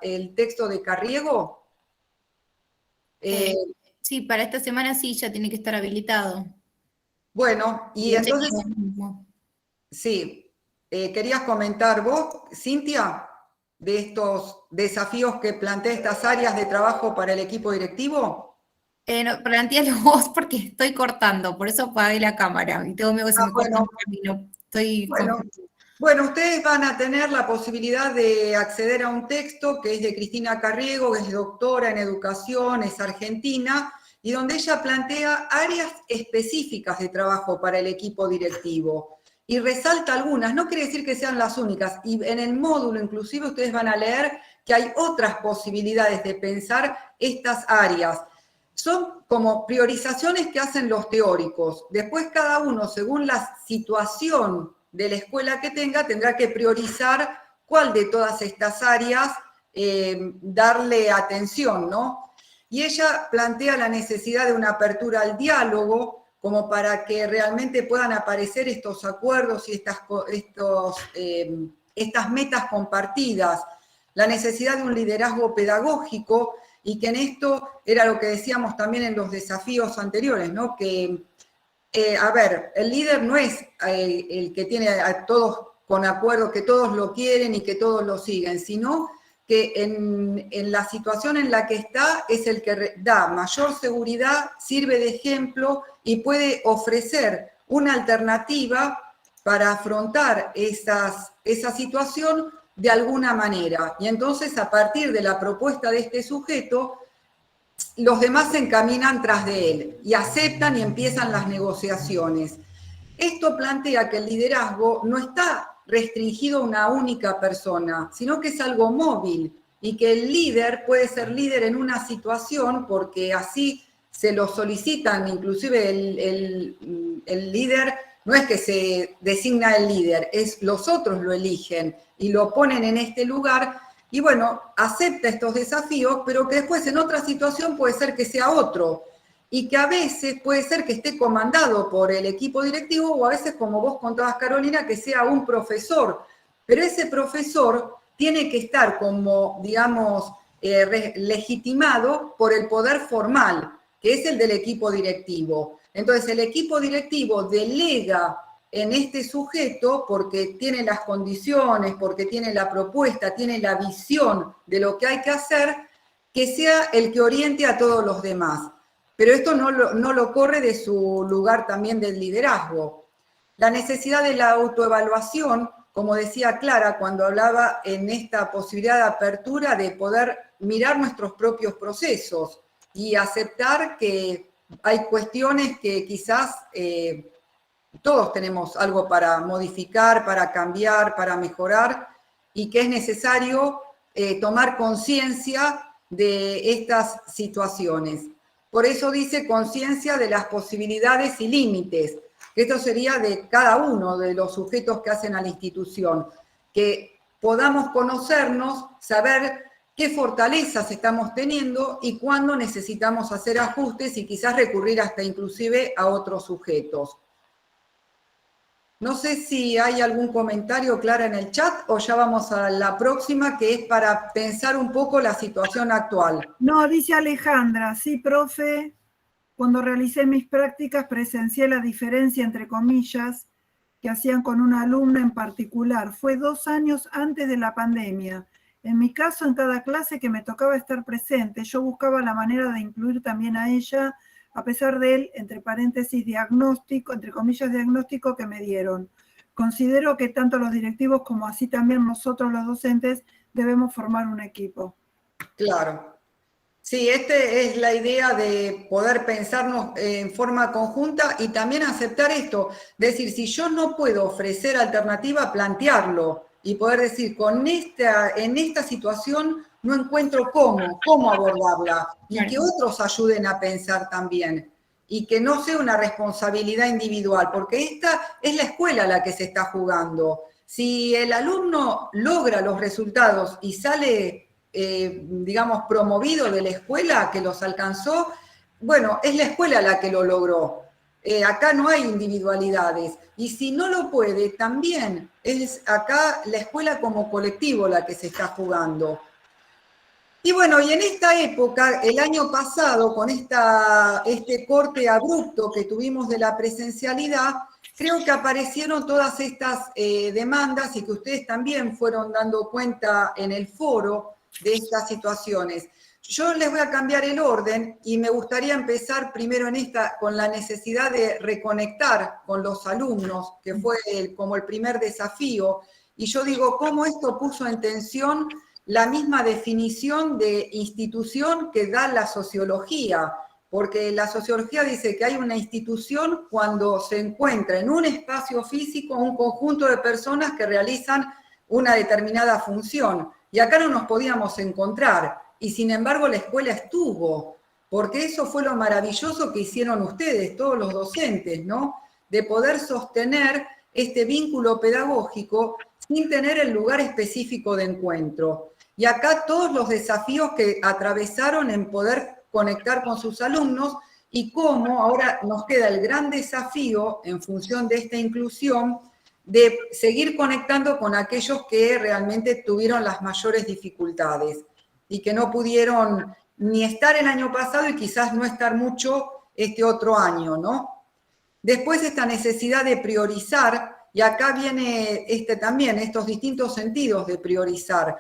el texto de Carriego. Sí, para esta semana sí, ya tiene que estar habilitado. Bueno, y Lo entonces, chequeo mismo. sí, ¿querías comentar vos, Cintia, de estos desafíos que plantea estas áreas de trabajo para el equipo directivo? No, plantealo vos porque estoy cortando, por eso apagué la cámara y tengo miedo que se me corte Bueno, el camino. Estoy Bueno, ustedes van a tener la posibilidad de acceder a un texto que es de Cristina Carriego, que es doctora en educación, es argentina, y donde ella plantea áreas específicas de trabajo para el equipo directivo. Y resalta algunas, no quiere decir que sean las únicas, y en el módulo inclusive ustedes van a leer que hay otras posibilidades de pensar estas áreas. Son como priorizaciones que hacen los teóricos. Después cada uno, según la situación de la escuela que tenga, tendrá que priorizar cuál de todas estas áreas darle atención, ¿no? Y ella plantea la necesidad de una apertura al diálogo, como para que realmente puedan aparecer estos acuerdos y estas metas compartidas, la necesidad de un liderazgo pedagógico, y que en esto era lo que decíamos también en los desafíos anteriores, ¿no? Que, a ver, el líder no es el que tiene a todos con acuerdo, que todos lo quieren y que todos lo siguen, sino que en la situación en la que está es el que da mayor seguridad, sirve de ejemplo y puede ofrecer una alternativa para afrontar esa situación de alguna manera. Y entonces, a partir de la propuesta de este sujeto, los demás se encaminan tras de él y aceptan y empiezan las negociaciones. Esto plantea que el liderazgo no está restringido a una única persona, sino que es algo móvil y que el líder puede ser líder en una situación porque así se lo solicitan, inclusive el líder no es que se designa el líder, es los otros lo eligen y lo ponen en este lugar y bueno, acepta estos desafíos, pero que después en otra situación puede ser que sea otro y que a veces puede ser que esté comandado por el equipo directivo o a veces, como vos contabas, Carolina, que sea un profesor, pero ese profesor tiene que estar como, digamos, legitimado por el poder formal, que es el del equipo directivo. Entonces, el equipo directivo delega en este sujeto porque tiene las condiciones, porque tiene la propuesta, tiene la visión de lo que hay que hacer, que sea el que oriente a todos los demás. Pero esto no lo corre de su lugar también del liderazgo. La necesidad de la autoevaluación, como decía Clara cuando hablaba en esta posibilidad de apertura, de poder mirar nuestros propios procesos y aceptar que hay cuestiones que quizás todos tenemos algo para modificar, para cambiar, para mejorar, y que es necesario tomar conciencia de estas situaciones. Por eso dice conciencia de las posibilidades y límites. Esto sería de cada uno de los sujetos que hacen a la institución, que podamos conocernos, saber qué fortalezas estamos teniendo y cuándo necesitamos hacer ajustes y quizás recurrir hasta inclusive a otros sujetos. No sé si hay algún comentario, Clara, en el chat o ya vamos a la próxima, que es para pensar un poco la situación actual. No, dice Alejandra, sí, profe, cuando realicé mis prácticas presencié la diferencia, entre comillas, que hacían con una alumna en particular. Fue 2 años antes de la pandemia. En mi caso, en cada clase que me tocaba estar presente, yo buscaba la manera de incluir también a ella, a pesar del, entre paréntesis, diagnóstico, entre comillas, diagnóstico que me dieron. considero que tanto los directivos como así también nosotros los docentes debemos formar un equipo. Claro. Sí, esta es la idea de poder pensarnos en forma conjunta y también aceptar esto. Decir, si yo no puedo ofrecer alternativa, plantearlo y poder decir, en esta situación no encuentro cómo abordarla y que otros ayuden a pensar también y que no sea una responsabilidad individual, porque esta es la escuela la que se está jugando. Si el alumno logra los resultados y sale digamos, promovido de la escuela que los alcanzó, bueno, es la escuela la que lo logró. Acá no hay individualidades. Y si no lo puede, también es acá la escuela como colectivo la que se está jugando. Y bueno, y en esta época, el año pasado, con este corte abrupto que tuvimos de la presencialidad, creo que aparecieron todas estas demandas y que ustedes también fueron dando cuenta en el foro de estas situaciones. Yo les voy a cambiar el orden y me gustaría empezar primero con la necesidad de reconectar con los alumnos, que fue como el primer desafío. Y yo digo, ¿cómo esto puso en tensión la misma definición de institución que da la sociología? Porque la sociología dice que hay una institución cuando se encuentra en un espacio físico un conjunto de personas que realizan una determinada función. Y acá no nos podíamos encontrar, y sin embargo la escuela estuvo, porque eso fue lo maravilloso que hicieron ustedes, todos los docentes, ¿no? De poder sostener este vínculo pedagógico sin tener el lugar específico de encuentro. Y acá todos los desafíos que atravesaron en poder conectar con sus alumnos y cómo ahora nos queda el gran desafío en función de esta inclusión de seguir conectando con aquellos que realmente tuvieron las mayores dificultades y que no pudieron ni estar el año pasado y quizás no estar mucho este otro año, ¿no? Después esta necesidad de priorizar, y acá viene también estos distintos sentidos de priorizar.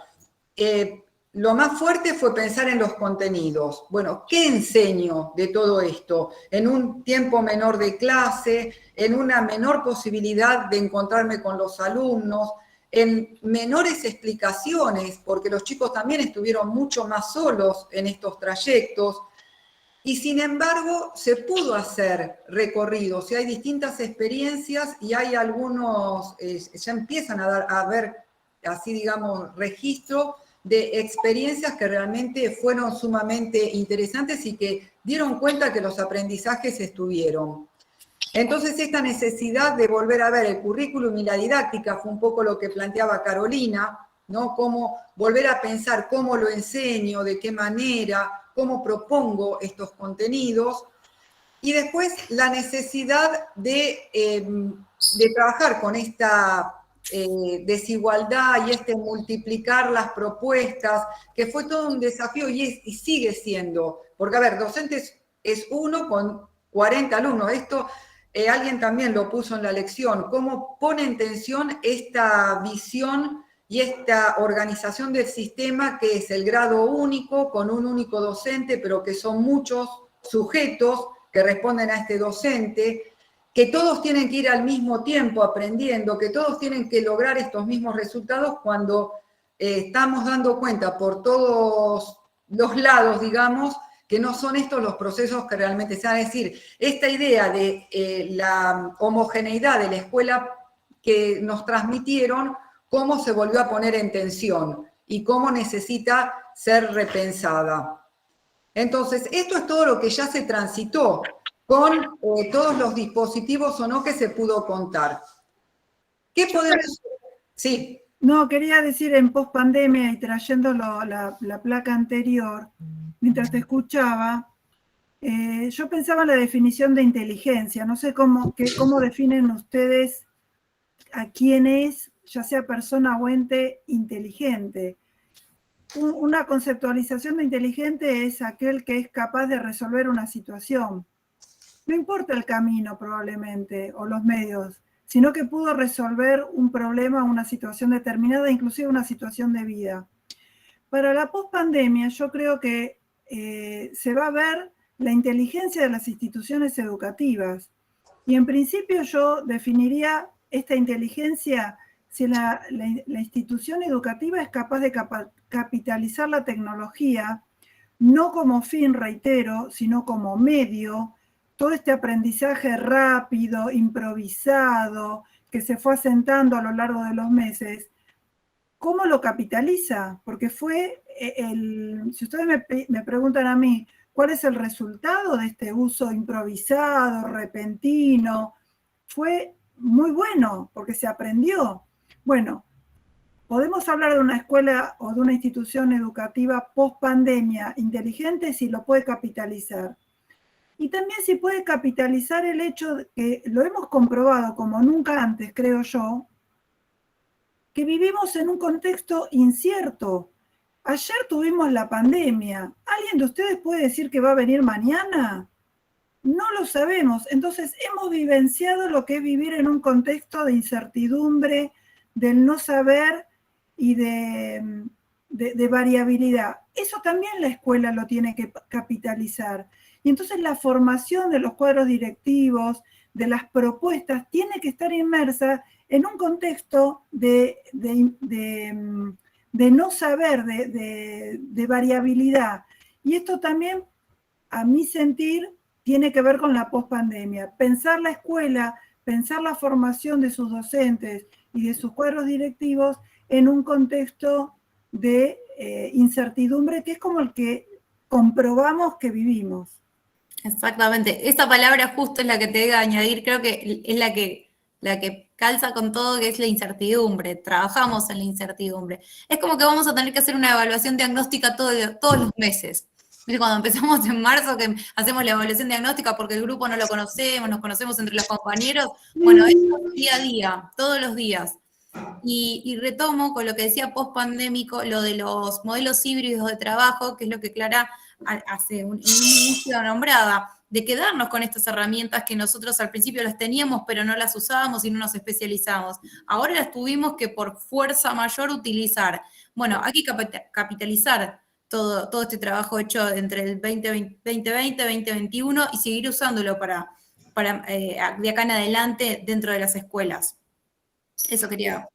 Lo más fuerte fue pensar en los contenidos. Bueno, ¿qué enseño de todo esto? En un tiempo menor de clase, en una menor posibilidad de encontrarme con los alumnos, en menores explicaciones, porque los chicos también estuvieron mucho más solos en estos trayectos. Y sin embargo, se pudo hacer recorridos, y hay distintas experiencias y hay algunos, ya empiezan a ver, así digamos, registro de experiencias que realmente fueron sumamente interesantes y que dieron cuenta que los aprendizajes estuvieron. Entonces, esta necesidad de volver a ver el currículum y la didáctica fue un poco lo que planteaba Carolina, ¿no? Cómo volver a pensar cómo lo enseño, de qué manera, cómo propongo estos contenidos. Y después la necesidad de trabajar con esta desigualdad y multiplicar las propuestas, que fue todo un desafío y sigue siendo. Porque, a ver, docentes es uno con 40 alumnos. Esto alguien también lo puso en la lección, cómo pone en tensión esta visión y esta organización del sistema que es el grado único, con un único docente, pero que son muchos sujetos que responden a este docente, que todos tienen que ir al mismo tiempo aprendiendo, que todos tienen que lograr estos mismos resultados cuando estamos dando cuenta por todos los lados, digamos, que no son estos los procesos que realmente se van a decir. Esta idea de la homogeneidad de la escuela que nos transmitieron, cómo se volvió a poner en tensión y cómo necesita ser repensada. Entonces, esto es todo lo que ya se transitó con todos los dispositivos o no que se pudo contar. ¿Qué podemos...? Sí. No, quería decir en pospandemia y trayendo la placa anterior, mientras te escuchaba, yo pensaba en la definición de inteligencia. No sé cómo definen ustedes a quién es, ya sea persona o ente, inteligente. Una conceptualización de inteligente es aquel que es capaz de resolver una situación. No importa el camino probablemente, o los medios, sino que pudo resolver un problema, una situación determinada, inclusive una situación de vida. Para la pospandemia yo creo que se va a ver la inteligencia de las instituciones educativas. Y en principio yo definiría esta inteligencia si la institución educativa es capaz de capitalizar la tecnología, no como fin, reitero, sino como medio, todo este aprendizaje rápido, improvisado, que se fue asentando a lo largo de los meses, ¿cómo lo capitaliza? Porque fue, si ustedes me preguntan a mí, ¿cuál es el resultado de este uso improvisado, repentino? Fue muy bueno, porque se aprendió. Bueno, podemos hablar de una escuela o de una institución educativa post-pandemia inteligente si lo puede capitalizar. Y también si puede capitalizar el hecho de que lo hemos comprobado como nunca antes, creo yo, que vivimos en un contexto incierto. Ayer tuvimos la pandemia. ¿Alguien de ustedes puede decir que va a venir mañana? No lo sabemos. Entonces hemos vivenciado lo que es vivir en un contexto de incertidumbre, del no saber y de variabilidad. Eso también la escuela lo tiene que capitalizar. Y entonces la formación de los cuadros directivos, de las propuestas, tiene que estar inmersa en un contexto de no saber, de variabilidad. Y esto también, a mi sentir, tiene que ver con la pospandemia. Pensar la escuela, pensar la formación de sus docentes y de sus cuadros directivos en un contexto de incertidumbre, que es como el que comprobamos que vivimos. Exactamente. Esa palabra justo es la que te iba a añadir, creo que es la que calza con todo, que es la incertidumbre. Trabajamos en la incertidumbre. Es como que vamos a tener que hacer una evaluación diagnóstica todos los meses. Cuando empezamos en marzo, que hacemos la evaluación diagnóstica porque el grupo no lo conocemos, nos conocemos entre los compañeros, bueno, eso es día a día, todos los días. Y retomo con lo que decía post-pandémico, lo de los modelos híbridos de trabajo, que es lo que Clara hace un inicio nombraba, de quedarnos con estas herramientas que nosotros al principio las teníamos, pero no las usábamos y no nos especializamos. Ahora las tuvimos que por fuerza mayor utilizar. Bueno, hay que capitalizar todo este trabajo hecho entre el 2020 y 2021 y seguir usándolo para de acá en adelante dentro de las escuelas. Eso quería.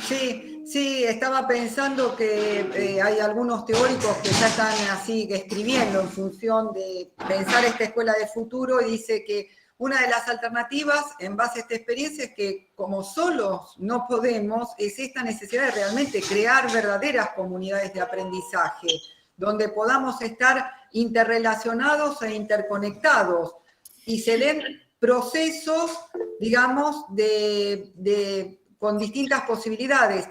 Sí, estaba pensando que hay algunos teóricos que ya están así escribiendo en función de pensar esta escuela de futuro y dice que una de las alternativas en base a esta experiencia es que como solos no podemos, es esta necesidad de realmente crear verdaderas comunidades de aprendizaje, donde podamos estar interrelacionados e interconectados y se den procesos, digamos, con distintas posibilidades.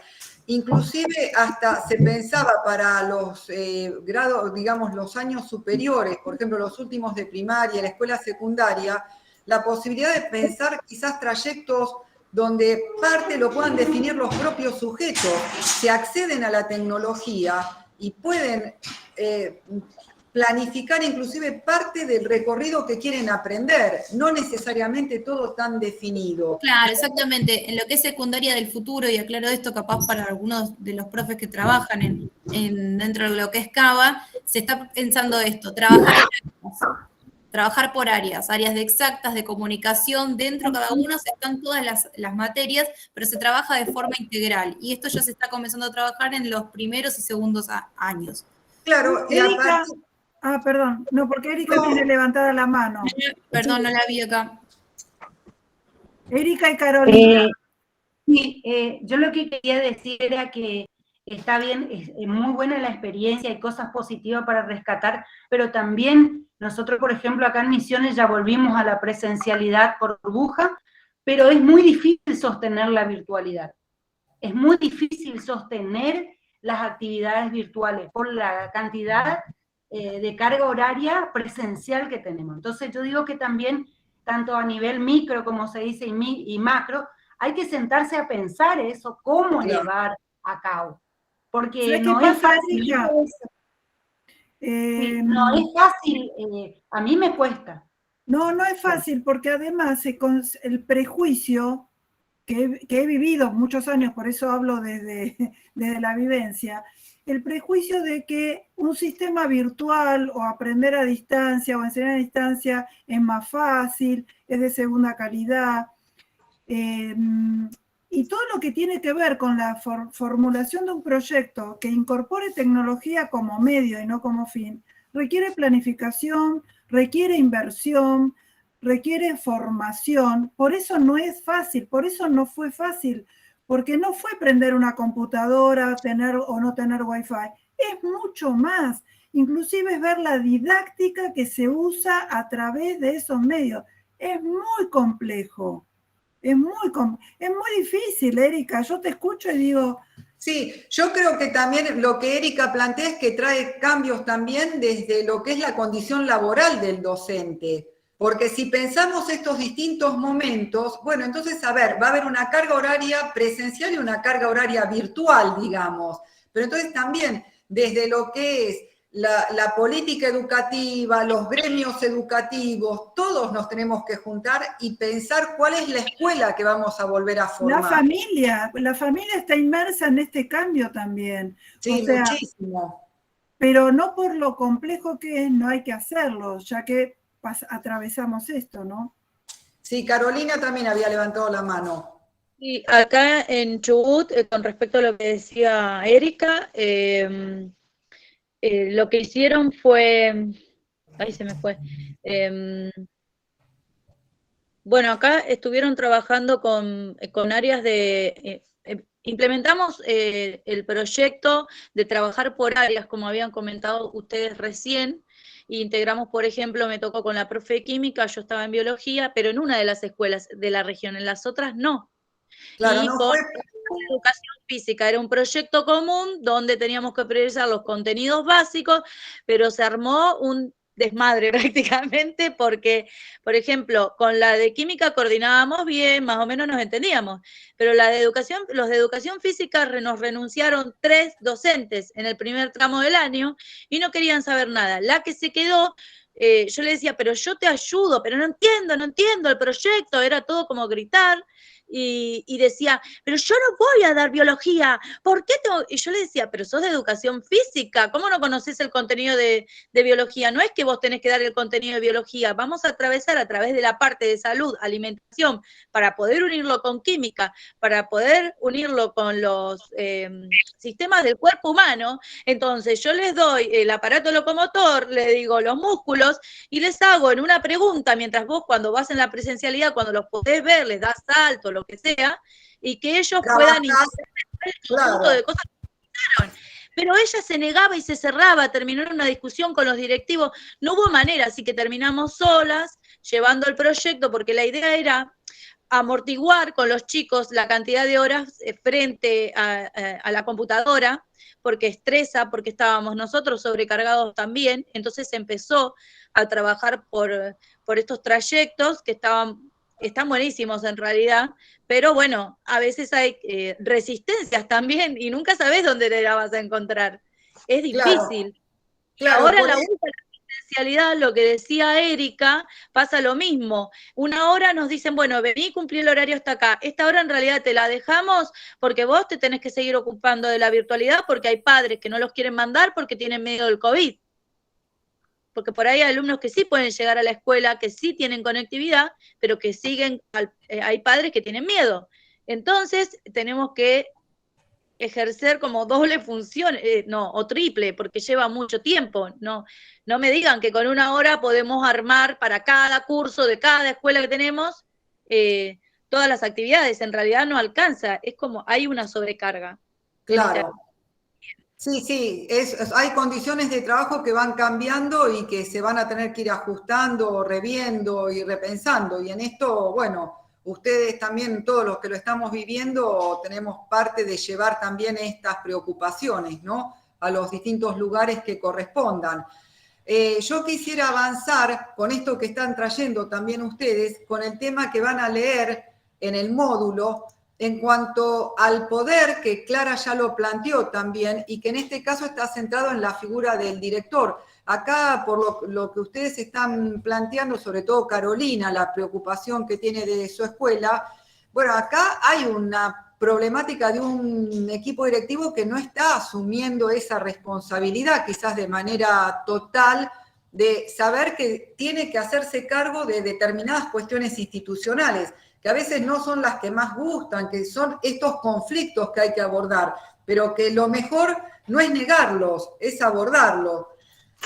Inclusive hasta se pensaba para los grados, digamos, los años superiores, por ejemplo, los últimos de primaria, la escuela secundaria, la posibilidad de pensar quizás trayectos donde parte lo puedan definir los propios sujetos, se acceden a la tecnología y pueden planificar inclusive parte del recorrido que quieren aprender, no necesariamente todo tan definido. Claro, exactamente. En lo que es secundaria del futuro, y aclaro esto capaz para algunos de los profes que trabajan dentro de lo que es CABA, se está pensando esto, trabajar por áreas de exactas, de comunicación, dentro de cada uno están todas las materias, pero se trabaja de forma integral, y esto ya se está comenzando a trabajar en los primeros y segundos años. Claro, Erika, perdón, no, porque Erika tiene levantada la mano. Perdón, no la vi acá. Erika y Carolina. Sí, yo lo que quería decir era que está bien, es muy buena la experiencia, hay cosas positivas para rescatar, pero también nosotros, por ejemplo, acá en Misiones ya volvimos a la presencialidad por burbuja, pero es muy difícil sostener la virtualidad. Es muy difícil sostener las actividades virtuales por la cantidad de carga horaria presencial que tenemos. Entonces yo digo que también, tanto a nivel micro, como se dice, y macro, hay que sentarse a pensar eso, cómo llevar a cabo. Porque no es fácil. No es fácil, a mí me cuesta. No es fácil, porque además el prejuicio que he vivido muchos años, por eso hablo desde la vivencia, el prejuicio de que un sistema virtual o aprender a distancia o enseñar a distancia es más fácil, es de segunda calidad. Y todo lo que tiene que ver con la formulación de un proyecto que incorpore tecnología como medio y no como fin, requiere planificación, requiere inversión, requiere formación. Por eso no es fácil, por eso no fue fácil, porque no fue prender una computadora, tener o no tener wifi, es mucho más. Inclusive es ver la didáctica que se usa a través de esos medios. Es muy complejo. Es muy difícil, Erika. Yo te escucho y digo... Sí, yo creo que también lo que Erika plantea es que trae cambios también desde lo que es la condición laboral del docente. Porque si pensamos estos distintos momentos, bueno, entonces, a ver, va a haber una carga horaria presencial y una carga horaria virtual, digamos. Pero entonces también, desde lo que es la política educativa, los gremios educativos, todos nos tenemos que juntar y pensar cuál es la escuela que vamos a volver a formar. La familia está inmersa en este cambio también. Sí, o sea, muchísimo. Pero no por lo complejo que es, no hay que hacerlo, ya que atravesamos esto, ¿no? Sí, Carolina también había levantado la mano. Sí, acá en Chubut, con respecto a lo que decía Erika, lo que hicieron fue, ahí se me fue, bueno, acá estuvieron trabajando con áreas de, implementamos el proyecto de trabajar por áreas, como habían comentado ustedes recién, e integramos, por ejemplo, me tocó con la profe de química, yo estaba en biología, pero en una de las escuelas de la región, en las otras no. Claro, Y no con fue... educación física, era un proyecto común donde teníamos que priorizar los contenidos básicos, pero se armó un desmadre prácticamente porque, por ejemplo, con la de química coordinábamos bien, más o menos nos entendíamos, pero la de educación, los de educación física nos renunciaron 3 docentes en el primer tramo del año y no querían saber nada. La que se quedó, yo le decía, pero yo te ayudo, pero no entiendo el proyecto, era todo como gritar. Y decía, pero yo no voy a dar biología, ¿por qué tengo? Y yo le decía, pero sos de educación física, ¿cómo no conoces el contenido de biología? No es que vos tenés que dar el contenido de biología, vamos a atravesar a través de la parte de salud, alimentación, para poder unirlo con química, para poder unirlo con los sistemas del cuerpo humano. Entonces yo les doy el aparato locomotor, les digo los músculos, y les hago en una pregunta, mientras vos cuando vas en la presencialidad, cuando los podés ver, les das salto, lo que sea, y que ellos puedan interpretar el conjunto de cosas que pensaron. Pero ella se negaba y se cerraba, terminó en una discusión con los directivos, no hubo manera, así que terminamos solas, llevando el proyecto, porque la idea era amortiguar con los chicos la cantidad de horas frente a la computadora, porque estresa, porque estábamos nosotros sobrecargados también, entonces se empezó a trabajar por estos trayectos que están buenísimos en realidad, pero bueno, a veces hay resistencias también y nunca sabes dónde te la vas a encontrar. Es difícil. Claro, ahora en la última presencialidad, lo que decía Erika, pasa lo mismo. Una hora nos dicen, bueno, vení, cumplí el horario hasta acá. Esta hora en realidad te la dejamos porque vos te tenés que seguir ocupando de la virtualidad porque hay padres que no los quieren mandar porque tienen miedo del COVID. Porque por ahí hay alumnos que sí pueden llegar a la escuela, que sí tienen conectividad, pero que siguen, hay padres que tienen miedo. Entonces, tenemos que ejercer como doble función, no, o triple, porque lleva mucho tiempo. No me digan que con una hora podemos armar para cada curso de cada escuela que tenemos todas las actividades. En realidad no alcanza, es como hay una sobrecarga. Claro. Sí, hay condiciones de trabajo que van cambiando y que se van a tener que ir ajustando, reviendo y repensando. Y en esto, bueno, ustedes también, todos los que lo estamos viviendo, tenemos parte de llevar también estas preocupaciones, ¿no? A los distintos lugares que correspondan. Yo quisiera avanzar con esto que están trayendo también ustedes, con el tema que van a leer en el módulo, en cuanto al poder, que Clara ya lo planteó también, y que en este caso está centrado en la figura del director. Acá, por lo que ustedes están planteando, sobre todo Carolina, la preocupación que tiene de su escuela, bueno, acá hay una problemática de un equipo directivo que no está asumiendo esa responsabilidad, quizás de manera total, de saber que tiene que hacerse cargo de determinadas cuestiones institucionales. que a veces no son las que más gustan, que son estos conflictos que hay que abordar, pero que lo mejor no es negarlos, es abordarlos.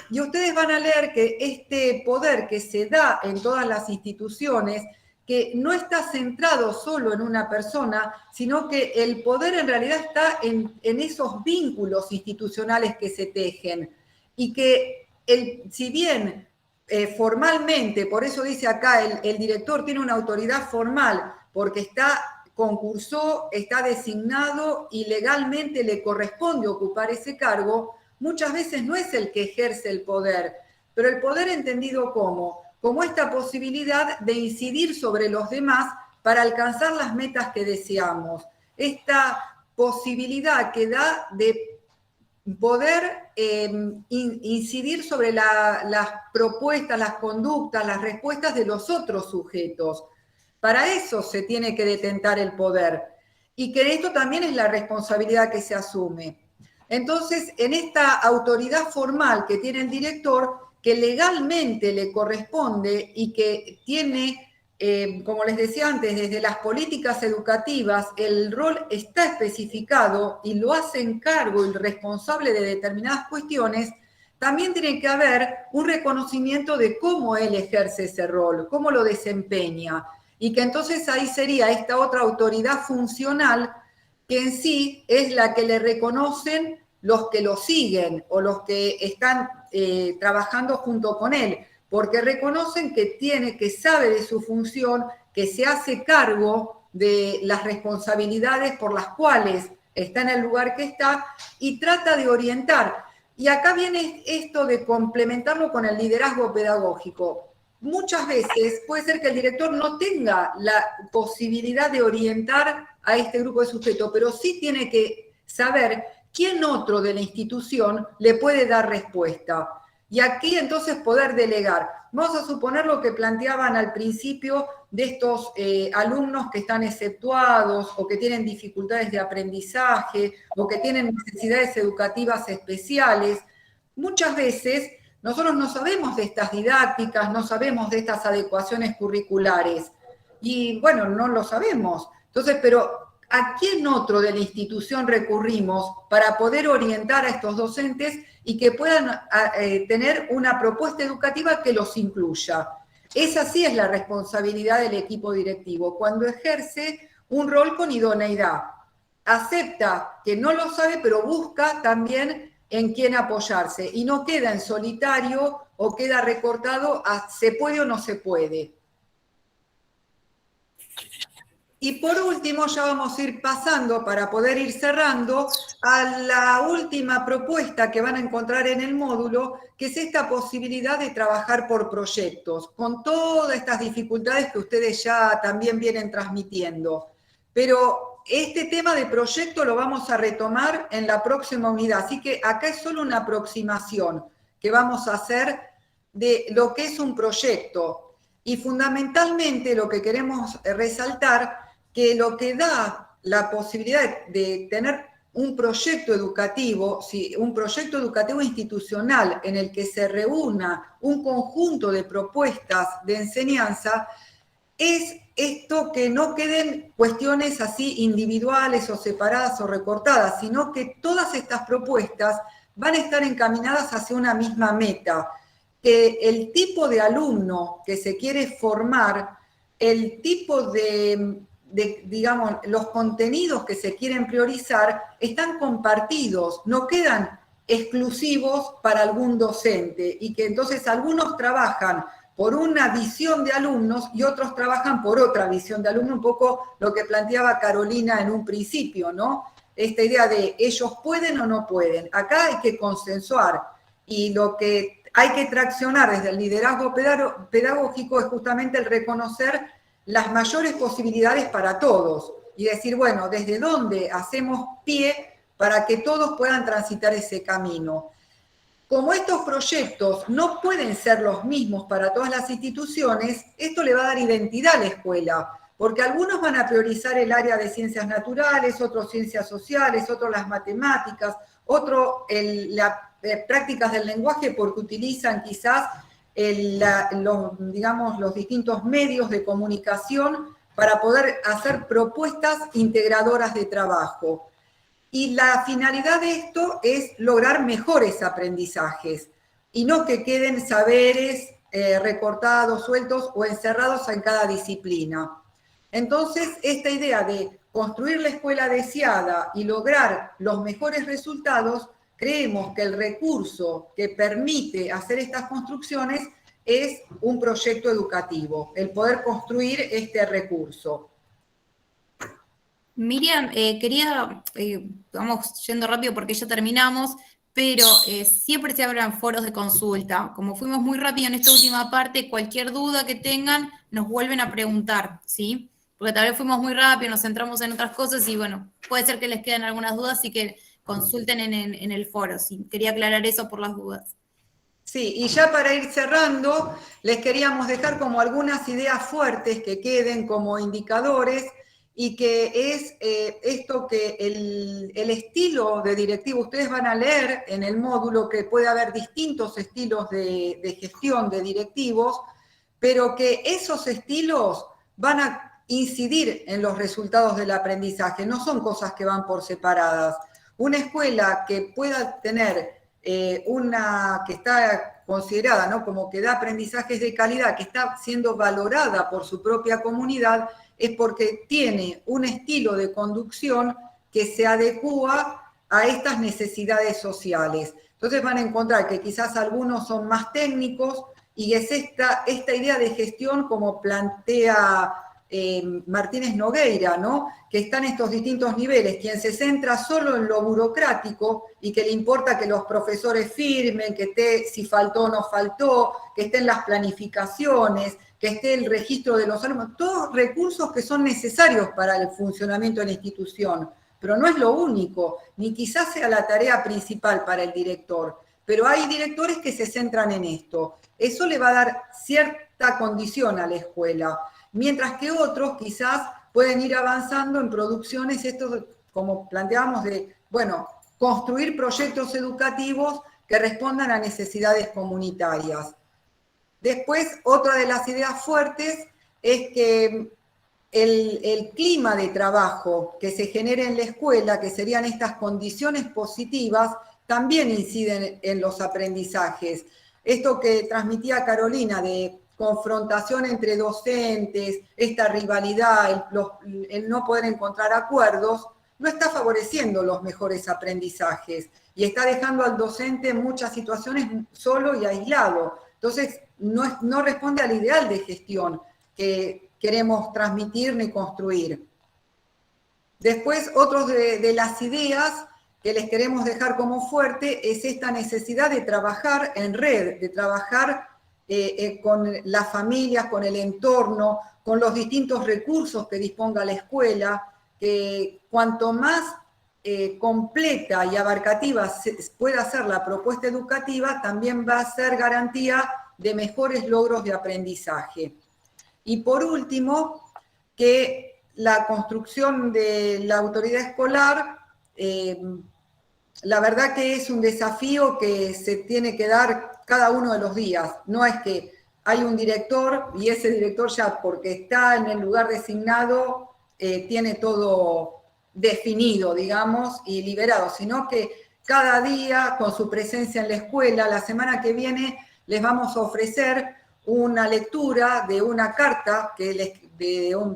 Y ustedes van a leer que este poder que se da en todas las instituciones, que no está centrado solo en una persona, sino que el poder en realidad está en esos vínculos institucionales que se tejen. Y que si bien formalmente, por eso dice acá, el director tiene una autoridad formal, porque concursó, está designado y legalmente le corresponde ocupar ese cargo, muchas veces no es el que ejerce el poder, pero el poder entendido como esta posibilidad de incidir sobre los demás para alcanzar las metas que deseamos. Esta posibilidad que da de poder incidir sobre las propuestas, las conductas, las respuestas de los otros sujetos. Para eso se tiene que detentar el poder. Y que esto también es la responsabilidad que se asume. Entonces, en esta autoridad formal que tiene el director, que legalmente le corresponde y que tiene, como les decía antes, desde las políticas educativas, el rol está especificado y lo hacen cargo el responsable de determinadas cuestiones, también tiene que haber un reconocimiento de cómo él ejerce ese rol, cómo lo desempeña, y que entonces ahí sería esta otra autoridad funcional que en sí es la que le reconocen los que lo siguen o los que están trabajando junto con él, porque reconocen que sabe de su función, que se hace cargo de las responsabilidades por las cuales está en el lugar que está y trata de orientar. Y acá viene esto de complementarlo con el liderazgo pedagógico. Muchas veces puede ser que el director no tenga la posibilidad de orientar a este grupo de sujetos, pero sí tiene que saber quién otro de la institución le puede dar respuesta. Y aquí entonces poder delegar. Vamos a suponer lo que planteaban al principio de estos alumnos que están exceptuados o que tienen dificultades de aprendizaje o que tienen necesidades educativas especiales. Muchas veces nosotros no sabemos de estas didácticas, no sabemos de estas adecuaciones curriculares. Y bueno, no lo sabemos. Entonces, pero ¿a quién otro de la institución recurrimos para poder orientar a estos docentes y que puedan tener una propuesta educativa que los incluya? Esa sí es la responsabilidad del equipo directivo, cuando ejerce un rol con idoneidad. Acepta que no lo sabe, pero busca también en quién apoyarse y no queda en solitario o queda recortado a se puede o no se puede. Y por último, ya vamos a ir pasando, para poder ir cerrando, a la última propuesta que van a encontrar en el módulo, que es esta posibilidad de trabajar por proyectos, con todas estas dificultades que ustedes ya también vienen transmitiendo. Pero este tema de proyecto lo vamos a retomar en la próxima unidad, así que acá es solo una aproximación que vamos a hacer de lo que es un proyecto. Y fundamentalmente lo que queremos resaltar, que lo que da la posibilidad de tener un proyecto educativo, un proyecto educativo institucional en el que se reúna un conjunto de propuestas de enseñanza, es esto, que no queden cuestiones así individuales o separadas o recortadas, sino que todas estas propuestas van a estar encaminadas hacia una misma meta, que el tipo de alumno que se quiere formar, el tipo de digamos, los contenidos que se quieren priorizar están compartidos, no quedan exclusivos para algún docente, y que entonces algunos trabajan por una visión de alumnos y otros trabajan por otra visión de alumnos, un poco lo que planteaba Carolina en un principio, ¿no? Esta idea de ellos pueden o no pueden. Acá hay que consensuar, y lo que hay que traccionar desde el liderazgo pedagógico es justamente el reconocer las mayores posibilidades para todos y decir, bueno, ¿desde dónde hacemos pie para que todos puedan transitar ese camino? Como estos proyectos no pueden ser los mismos para todas las instituciones, esto le va a dar identidad a la escuela, porque algunos van a priorizar el área de ciencias naturales, otros ciencias sociales, otros las matemáticas, otros las prácticas del lenguaje porque utilizan quizás los distintos medios de comunicación para poder hacer propuestas integradoras de trabajo. Y la finalidad de esto es lograr mejores aprendizajes y no que queden saberes recortados, sueltos o encerrados en cada disciplina. Entonces, esta idea de construir la escuela deseada y lograr los mejores resultados, creemos que el recurso que permite hacer estas construcciones es un proyecto educativo, el poder construir este recurso. Miriam, quería, vamos yendo rápido porque ya terminamos, pero siempre se abran foros de consulta. Como fuimos muy rápido en esta última parte, cualquier duda que tengan nos vuelven a preguntar, ¿sí? Porque tal vez fuimos muy rápido, nos centramos en otras cosas y bueno, puede ser que les queden algunas dudas, así que consulten en el foro. Sí, quería aclarar eso por las dudas. Sí, y ya para ir cerrando, les queríamos dejar como algunas ideas fuertes que queden como indicadores y que es esto que el estilo de directivo, ustedes van a leer en el módulo que puede haber distintos estilos de gestión de directivos, pero que esos estilos van a incidir en los resultados del aprendizaje, no son cosas que van por separadas. Una escuela que pueda tener una que está considerada, ¿no?, como que da aprendizajes de calidad, que está siendo valorada por su propia comunidad, es porque tiene un estilo de conducción que se adecúa a estas necesidades sociales. Entonces van a encontrar que quizás algunos son más técnicos y es esta idea de gestión como plantea Martínez Nogueira, ¿no?, que están estos distintos niveles, quien se centra solo en lo burocrático y que le importa que los profesores firmen, que esté si faltó o no faltó, que estén las planificaciones, que esté el registro de los alumnos, todos recursos que son necesarios para el funcionamiento de la institución, pero no es lo único, ni quizás sea la tarea principal para el director, pero hay directores que se centran en esto. Eso le va a dar cierta condición a la escuela, mientras que otros quizás pueden ir avanzando en producciones, esto como planteábamos de, bueno, construir proyectos educativos que respondan a necesidades comunitarias. Después, otra de las ideas fuertes es que el clima de trabajo que se genere en la escuela, que serían estas condiciones positivas, también inciden en los aprendizajes. Esto que transmitía Carolina de confrontación entre docentes, esta rivalidad, el no poder encontrar acuerdos, no está favoreciendo los mejores aprendizajes y está dejando al docente en muchas situaciones solo y aislado. Entonces, no responde al ideal de gestión que queremos transmitir ni construir. Después, otros de las ideas que les queremos dejar como fuerte es esta necesidad de trabajar en red, de trabajar con las familias, con el entorno, con los distintos recursos que disponga la escuela, que cuanto más completa y abarcativa pueda ser la propuesta educativa, también va a ser garantía de mejores logros de aprendizaje. Y por último, que la construcción de la autoridad escolar, la verdad que es un desafío que se tiene que dar cada uno de los días. No es que hay un director y ese director ya porque está en el lugar designado tiene todo definido, digamos, y liberado, sino que cada día con su presencia en la escuela, la semana que viene les vamos a ofrecer una lectura de una carta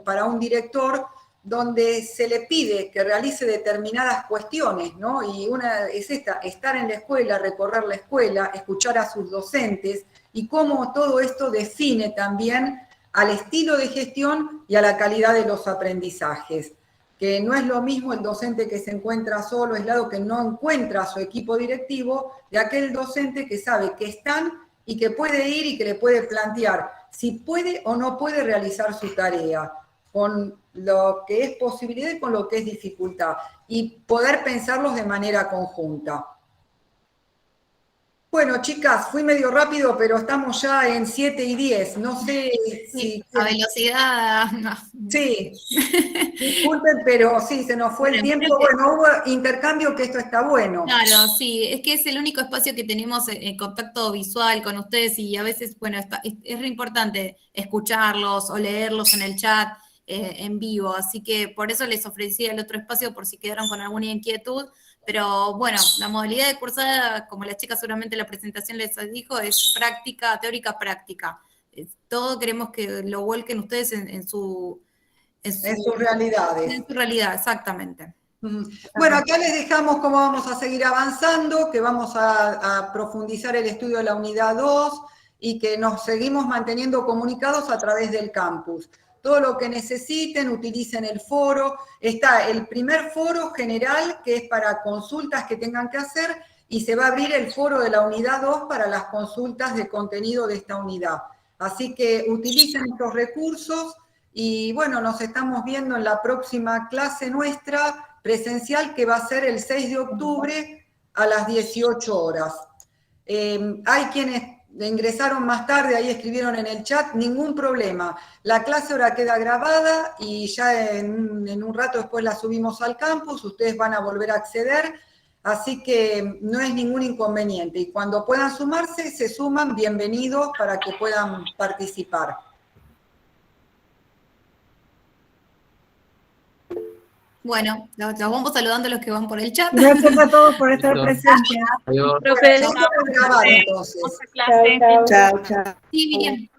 para un director donde se le pide que realice determinadas cuestiones, ¿no? Y una es esta, estar en la escuela, recorrer la escuela, escuchar a sus docentes, y cómo todo esto define también al estilo de gestión y a la calidad de los aprendizajes. Que no es lo mismo el docente que se encuentra solo, aislado, que no encuentra a su equipo directivo, de aquel docente que sabe que están y que puede ir y que le puede plantear si puede o no puede realizar su tarea, con lo que es posibilidad y con lo que es dificultad, y poder pensarlos de manera conjunta. Bueno, chicas, fui medio rápido, pero estamos ya en 7:10. No sé si... A velocidad... No. Sí, disculpen, pero sí, se nos fue el tiempo. Bueno, hubo intercambio, que esto está bueno. Claro, sí, es que es el único espacio que tenemos en contacto visual con ustedes y a veces, bueno, es re importante escucharlos o leerlos en el chat. en vivo, así que por eso les ofrecí el otro espacio por si quedaron con alguna inquietud, pero bueno, la modalidad de cursada, como la chica seguramente la presentación les dijo, es práctica, teórica práctica. Todo queremos que lo vuelquen ustedes en sus realidades. En su realidad, exactamente. Bueno, acá les dejamos cómo vamos a seguir avanzando, que vamos a profundizar el estudio de la unidad 2 y que nos seguimos manteniendo comunicados a través del campus. Todo lo que necesiten, utilicen el foro. Está el primer foro general, que es para consultas que tengan que hacer, y se va a abrir el foro de la unidad 2 para las consultas de contenido de esta unidad. Así que utilicen estos recursos y bueno, nos estamos viendo en la próxima clase nuestra presencial, que va a ser el 6 de octubre a las 18 horas. Hay quienes ingresaron más tarde, ahí escribieron en el chat, ningún problema. La clase ahora queda grabada y ya en un rato después la subimos al campus, ustedes van a volver a acceder, así que no es ningún inconveniente. Y cuando puedan sumarse, se suman, bienvenidos para que puedan participar. Bueno, los vamos saludando a los que van por el chat. Gracias a todos por estar presentes. Adiós. Profe, Vamos a grabar entonces. Chao, chao. Sí, Miriam.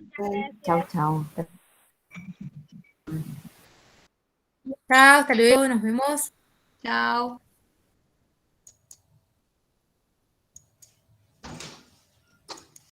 Chao, chao. Chao, hasta luego, nos vemos. Chao.